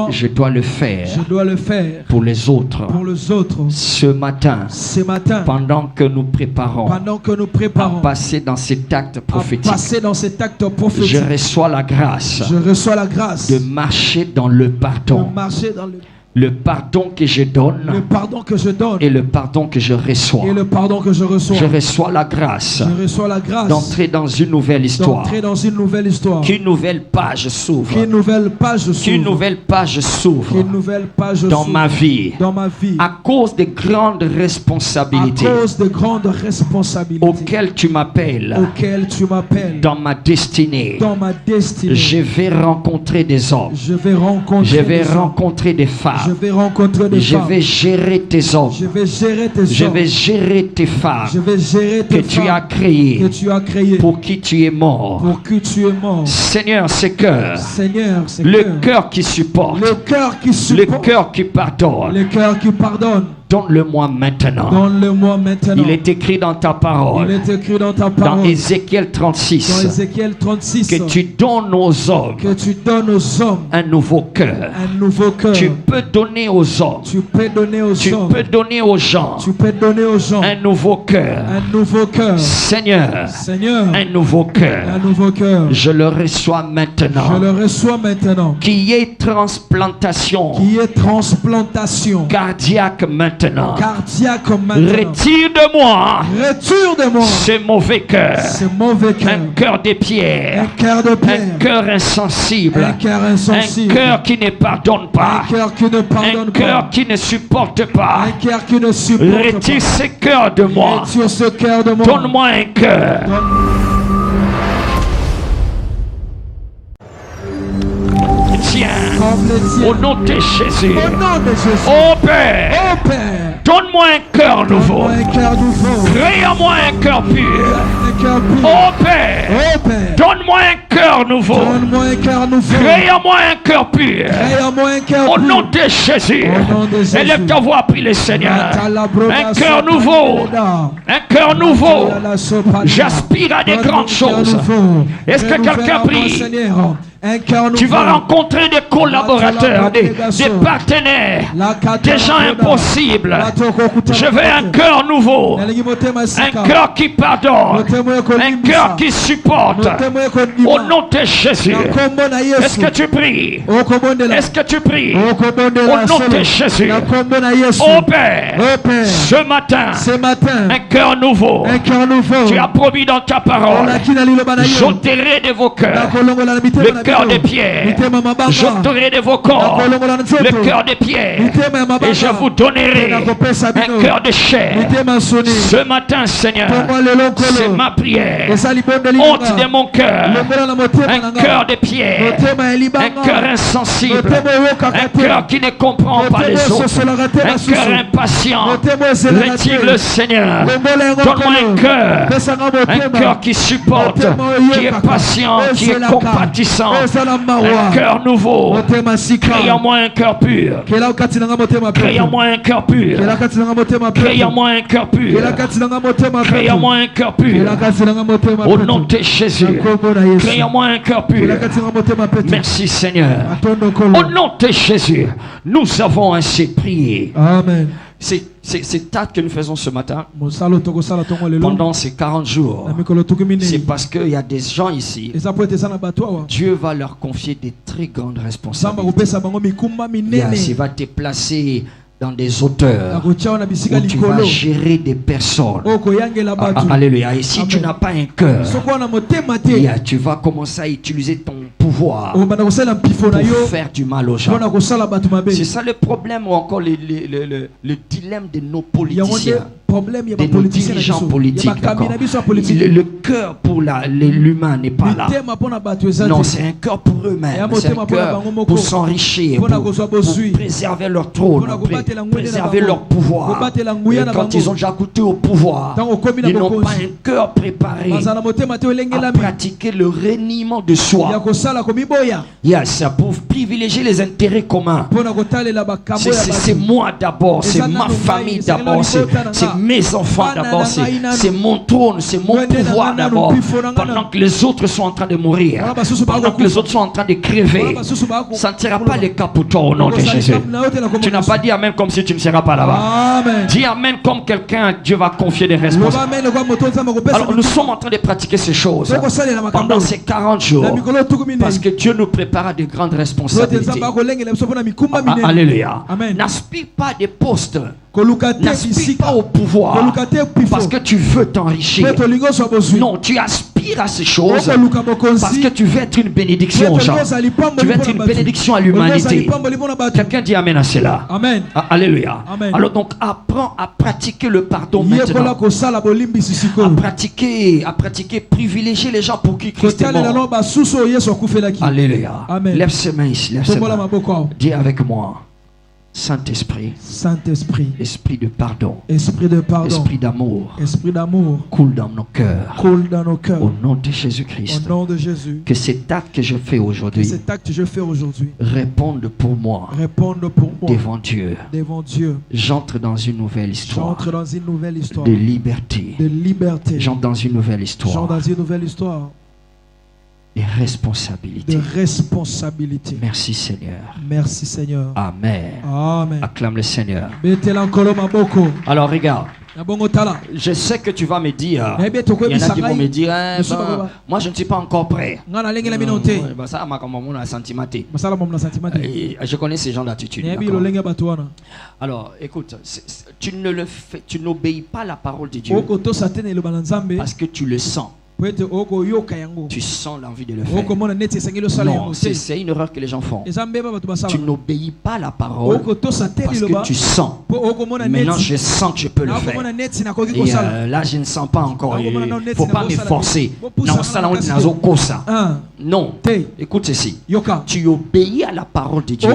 Je dois le faire. Pour les autres. Ce matin, pendant que nous préparons, à passer dans cet acte prophétique, je reçois la grâce de marcher dans le pardon. Le pardon que je donne et le pardon que je reçois. Je reçois la grâce d'entrer dans une nouvelle histoire. Qu'une nouvelle page s'ouvre. Qu'une nouvelle page s'ouvre dans ma vie. À cause des grandes responsabilités auxquelles tu m'appelles. Dans ma destinée. Je vais rencontrer des hommes. Je vais rencontrer des femmes. Je vais rencontrer des femmes. Je vais gérer tes hommes. Je vais gérer tes hommes. Je vais gérer tes femmes. Je vais gérer tes que femmes tu as créées. Que tu as créées. Pour qui tu es mort. Pour qui tu es mort. Seigneur, ce cœur. Seigneur, ce le cœur qui supporte. Le cœur qui supporte. Le cœur qui pardonne. Le cœur qui pardonne. Donne-le-moi maintenant. Donne-le-moi maintenant. Il est écrit dans ta parole. Il est écrit dans ta parole. Dans Ézéchiel 36. Dans Ézéchiel 36. Que tu donnes aux hommes. Que tu donnes aux hommes. Un nouveau cœur. Un nouveau cœur. Tu peux donner aux hommes. Tu peux donner aux tu hommes. Tu peux donner aux gens. Tu peux donner aux gens. Un nouveau cœur. Un nouveau cœur. Seigneur. Seigneur. Un nouveau cœur. Un nouveau cœur. Je le reçois maintenant. Je le reçois maintenant. Qu'il y ait transplantation. Qu'il y ait transplantation. Cardiaque maintenant. Retire de moi ce mauvais cœur, un cœur de pierre, un cœur insensible, un cœur qui ne pardonne pas, un cœur qui ne supporte pas. Retire ce cœur de moi. Donne-moi un cœur. Tiens, au nom de Jésus, ô Père, donne-moi un cœur nouveau. Crée en moi un cœur pur. Ô Père, donne-moi un cœur nouveau. Crée en moi un cœur pur. Au nom de Jésus, élève ta voix, prie le Seigneur. Un cœur nouveau. Un cœur nouveau. J'aspire à des grandes choses. Est-ce que quelqu'un prie? Tu vas rencontrer des collaborateurs, des partenaires, des gens impossibles. Je veux un cœur nouveau, un cœur qui pardonne, un cœur qui supporte. Au nom de Jésus, est-ce que tu pries? Est-ce que tu pries? Au nom de Jésus, ô Père, ce matin, un cœur nouveau. Tu as promis dans ta parole, j'ôterai de vos cœurs le cœur de pierre, j'ôterai de vos corps le cœur de pierre, et je vous donnerai un cœur de chair. Ce matin, Seigneur, c'est ma prière. Ôte de mon cœur un cœur de pierre, un cœur insensible, un cœur qui ne comprend pas les autres, un cœur impatient. Retire-le, Seigneur. Donne-moi un cœur qui supporte, qui est patient, qui est compatissant. Un cœur nouveau. Crée en moi un cœur pur. Crée en moi un cœur pur. Crée en moi un cœur pur. Crée en moi un cœur pur. Au nom de Jésus. Crée en moi un cœur pur. Merci Seigneur. Au nom de Jésus, nous avons ainsi prié. Amen. C'est acte que nous faisons ce matin pendant ces 40 jours. C'est parce qu'il y a des gens ici. Dieu va leur confier des très grandes responsabilités. Il va te placer dans des hauteurs où tu vas gérer des personnes. Alléluia. Et si tu n'as pas un cœur, tu vas commencer à utiliser ton pouvoir pour faire du mal aux gens. C'est ça le problème, ou encore le dilemme de nos politiciens, de nos dirigeants politiques. Le cœur pour l'humain n'est pas là. Non, c'est un cœur pour eux-mêmes. C'est un cœur pour s'enrichir, pour préserver leur trône, préserver leur pouvoir. Et quand ils ont déjà goûté au pouvoir, ils n'ont pas un cœur préparé à pratiquer le reniement de soi. Yes, pour privilégier les intérêts communs. C'est moi d'abord, c'est ma famille d'abord, c'est mes enfants d'abord, c'est mon trône, c'est mon pouvoir d'abord. Pendant que les autres sont en train de mourir, pendant que les autres sont en train de crever, ça ne sera pas le cas pour toi au nom de Jésus. Tu n'as pas dit amen comme si tu ne seras pas là-bas. Dis amen comme quelqu'un, Dieu va confier des responsabilités. Alors nous sommes en train de pratiquer ces choses pendant ces 40 jours parce que Dieu nous prépare à de grandes responsabilités. Alléluia. N'aspire pas des postes, n'aspire pas au pouvoir parce que tu veux t'enrichir. Non, tu aspires à ces choses parce que tu veux être une bénédiction aux gens. Tu veux être une bénédiction à l'humanité. Quelqu'un dit amen à cela. Amen. Alléluia. Amen. Alors donc apprends à pratiquer le pardon maintenant. À pratiquer, privilégier les gens pour qui Christ est mort. Alléluia. Lève ses mains ici. Lève ses mains. Dis avec moi. Saint-Esprit, esprit de pardon, esprit d'amour, coule dans nos cœurs, au nom de Jésus-Christ. Que cet acte que je fais aujourd'hui réponde pour moi devant Dieu. J'entre dans une nouvelle histoire de liberté. J'entre dans une nouvelle histoire de responsabilité. Merci Seigneur. Amen. Acclame le Seigneur. Alors regarde. Je sais que tu vas me dire, il y en a qui vont me dire, moi je ne suis pas encore prêt. Je connais ces gens d'attitude. Alors écoute, tu n'obéis pas à la parole de Dieu parce que tu le sens. Tu sens l'envie de le faire. Non, c'est une erreur que les gens font. Tu n'obéis pas à la parole parce que tu sens. Maintenant je sens que je peux le faire. Et là je ne sens pas encore. Il ne faut pas me forcer. Non, écoute ceci. Tu obéis à la parole de Dieu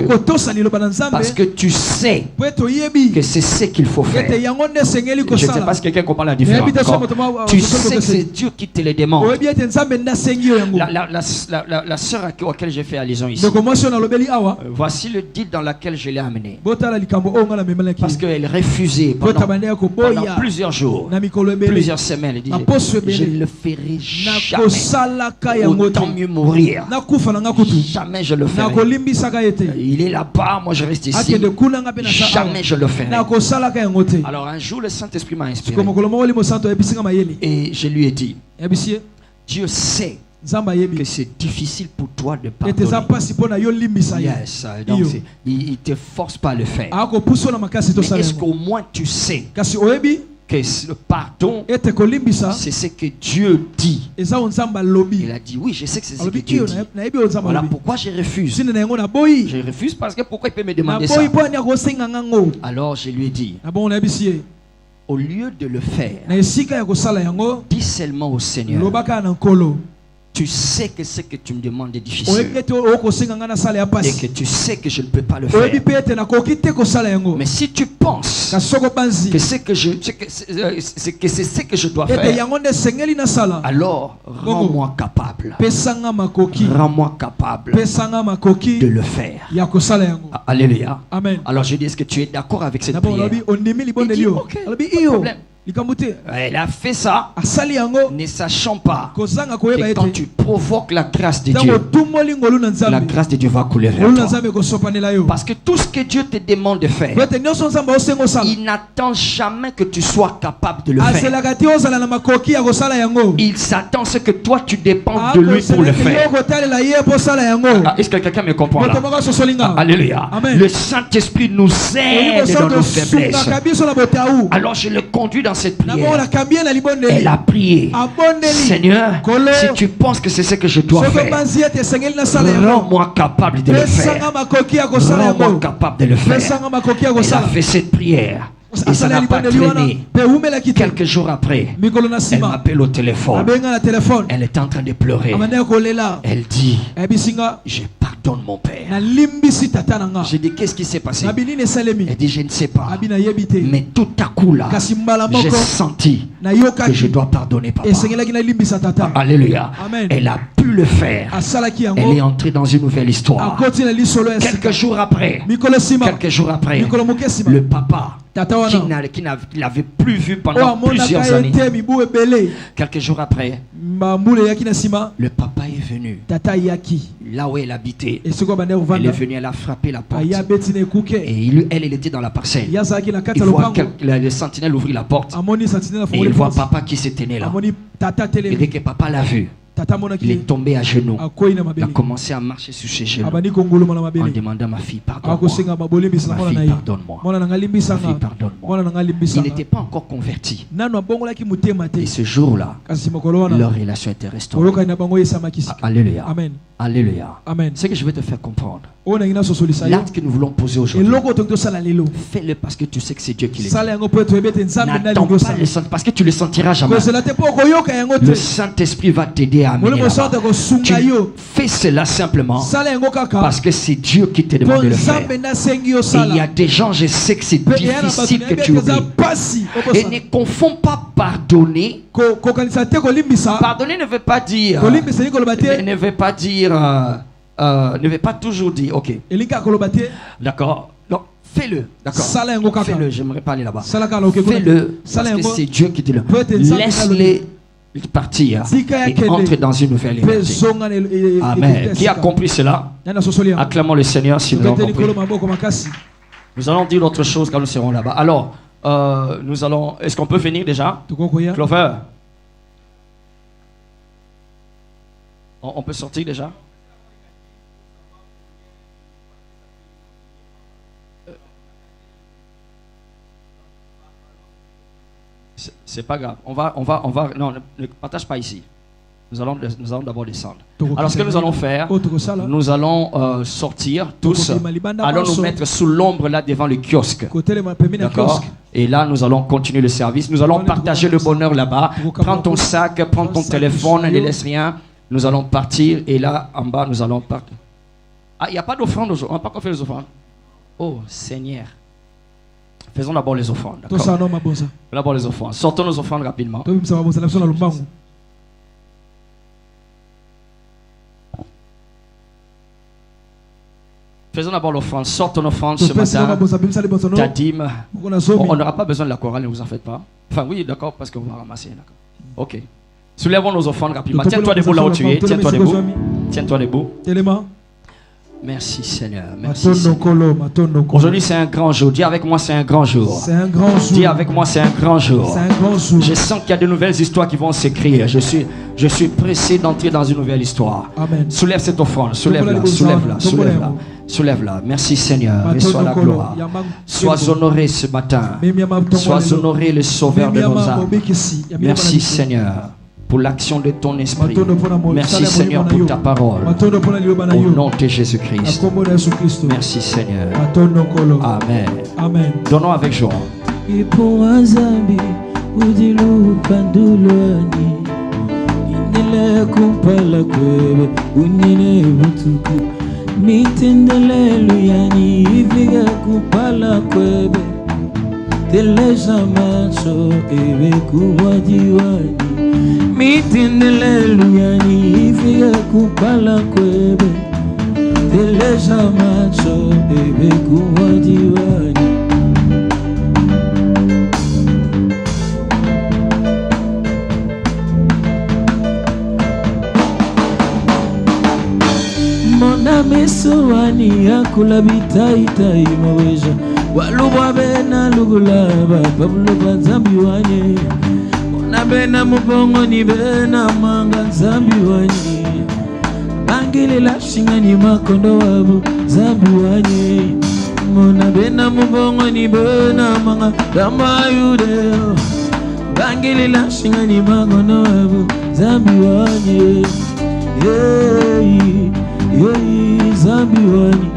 parce que tu sais que c'est ce qu'il faut faire. Je ne sais pas si quelqu'un comprend la différence. Tu sais que c'est Dieu qui te le demande. La sœur à laquelle j'ai fait allusion ici, voici le deal dans lequel je l'ai amené. Parce qu'elle refusait pendant plusieurs jours, plusieurs semaines. Elle disait, je ne le ferai jamais. Autant mieux mourir. Jamais je le ferai. Il est là-bas, moi je reste ici. Jamais je le ferai. Alors un jour le Saint-Esprit m'a inspiré. Et je lui ai dit, Dieu sait que c'est difficile pour toi de pardonner. Yes, donc il ne te force pas à le faire. Mais est-ce qu'au moins tu sais que le pardon, c'est ce que Dieu dit? Il a dit, oui, je sais que c'est ce que Dieu dit. Voilà pourquoi je refuse. Je refuse parce que pourquoi il peut me demander ça? Alors je lui ai dit, au lieu de le faire, dis seulement au Seigneur, tu sais que ce que tu me demandes est difficile et que tu sais que je ne peux pas le faire. Mais si tu penses que c'est ce que je dois faire, alors rends-moi capable. Rends-moi capable de le faire. Alléluia. Amen. Alors je dis, est-ce que tu es d'accord avec cette prière? Il dit, ok, pas de problème. Elle a fait ça, ne sachant pas que quand tu provoques la grâce de Dieu, la grâce de Dieu va couler vers toi. Parce que tout ce que Dieu te demande de faire, il n'attend jamais que tu sois capable de le faire. Il s'attend à ce que toi tu dépendes de lui pour le faire. Est-ce que quelqu'un me comprend là? Alléluia. Le Saint-Esprit nous aide dans nos faiblesses. Alors je le conduis dans cette prière. Elle a prié, Seigneur, si tu penses que c'est ce que je dois faire, rends-moi capable de le faire. Rends-moi capable de le faire. Elle a fait cette prière. Et ça n'a pas traîné. Quelques jours après, elle m'appelle au téléphone. Elle est en train de pleurer. Elle dit, je pardonne mon père. J'ai dit, qu'est-ce qui s'est passé? Elle dit, je ne sais pas. Mais tout à coup là, j'ai senti que je dois pardonner papa. Alléluia. Elle a pu le faire. Elle est entrée dans une nouvelle histoire. Quelques jours après, le papa qui n'avait plus vu pendant plusieurs années. Quelques jours après, le papa est venu là où elle habitait. Elle est venue, elle a frappé la porte. Et elle était dans la parcelle. Il voit le sentinelle ouvrir la porte. Et il voit papa qui se tenait là. Et dès que papa l'a vu, il est tombé à genoux. Il a commencé à marcher sur ses genoux en demandant, ma fille, pardonne-moi. Ma fille, pardonne-moi. Ma fille, pardonne-moi. Il n'était pas encore converti. Et ce jour-là, leur relation était restaurée. Alléluia. Amen. Alléluia. Amen. Ce que je vais te faire comprendre. L'acte que nous voulons poser aujourd'hui, fais-le parce que tu sais que c'est Dieu qui le dit. N'attends pas le Saint, parce que tu le sentiras jamais. Le Saint-Esprit va t'aider à amener là-bas. Tu fais cela simplement parce que c'est Dieu qui te demande de le faire. Et il y a des gens, je sais que c'est difficile que tu oublies. Et ne confonds pas pardonner. Pardonner ne veut pas dire ne veut pas toujours dire ok. D'accord. Donc fais-le. D'accord. Fais-le. J'aimerais pas aller là-bas. Fais-le parce que c'est Dieu qui te le. Laisse-les partir et entre dans une nouvelle liberté. Amen. Qui a compris cela? Acclamons le Seigneur si nous avons compris. Nous allons dire autre chose quand nous serons là-bas. Alors, nous allons. Est-ce qu'on peut venir déjà? Clover. On peut sortir déjà? C'est pas grave. On va. Non, ne partage pas ici. Nous allons d'abord descendre. Alors, ce que nous allons faire, nous allons sortir tous. Allons nous mettre sous l'ombre là devant le kiosque. D'accord. Et là, nous allons continuer le service. Nous allons partager le bonheur là-bas. Prends ton sac, prends ton téléphone, ne laisse rien. Nous allons partir et là, en bas, nous allons partir. Ah, il n'y a pas d'offrande aujourd'hui. On n'a pas encore fait les offrandes. Oh, Seigneur. Faisons d'abord les offrandes. D'abord les offrandes. Sortons nos offrandes rapidement. Faisons d'abord l'offrande. Sortons nos offrandes ce matin. Ta dîme. On n'aura pas besoin de la chorale, ne vous en faites pas. Enfin, oui, d'accord, parce qu'on va ramasser. D'accord. Ok. Soulèvons nos offrandes rapidement. Tiens-toi debout là où tu es. Tiens-toi debout. Tiens-toi debout. Merci Seigneur. Merci Seigneur. Aujourd'hui c'est un grand jour. Dis avec moi c'est un grand jour. Dis avec moi c'est un grand jour. Je sens qu'il y a de nouvelles histoires qui vont s'écrire. Je suis pressé d'entrer dans une nouvelle histoire. Amen. Soulève cette offrande. Soulève-la. Soulève-la. Soulève-la. Soulève-la. Merci Seigneur. Reçois la gloire. Sois honoré ce matin. Sois honoré le sauveur de nos âmes. Merci Seigneur pour l'action de ton esprit. Merci Seigneur pour ta parole. Au nom de Jésus-Christ. Merci Seigneur. Amen. Amen. Donnons avec joie. Mitindeleluyani ifike kupala kwebe Teleza macho ebe kuwajiwani Mona mesuwani yakula bitaitai maweja Waluwa bena lugulaba Pabluba zambi wanye Bena mubongo ni bena manga zambi wanye Bangili la shinga ni makondo wabu zambi wanye Mona bena mubongo ni bena manga damba yudeo Bangili la shinga ni makondo wabu zambi wanye Zambi wanye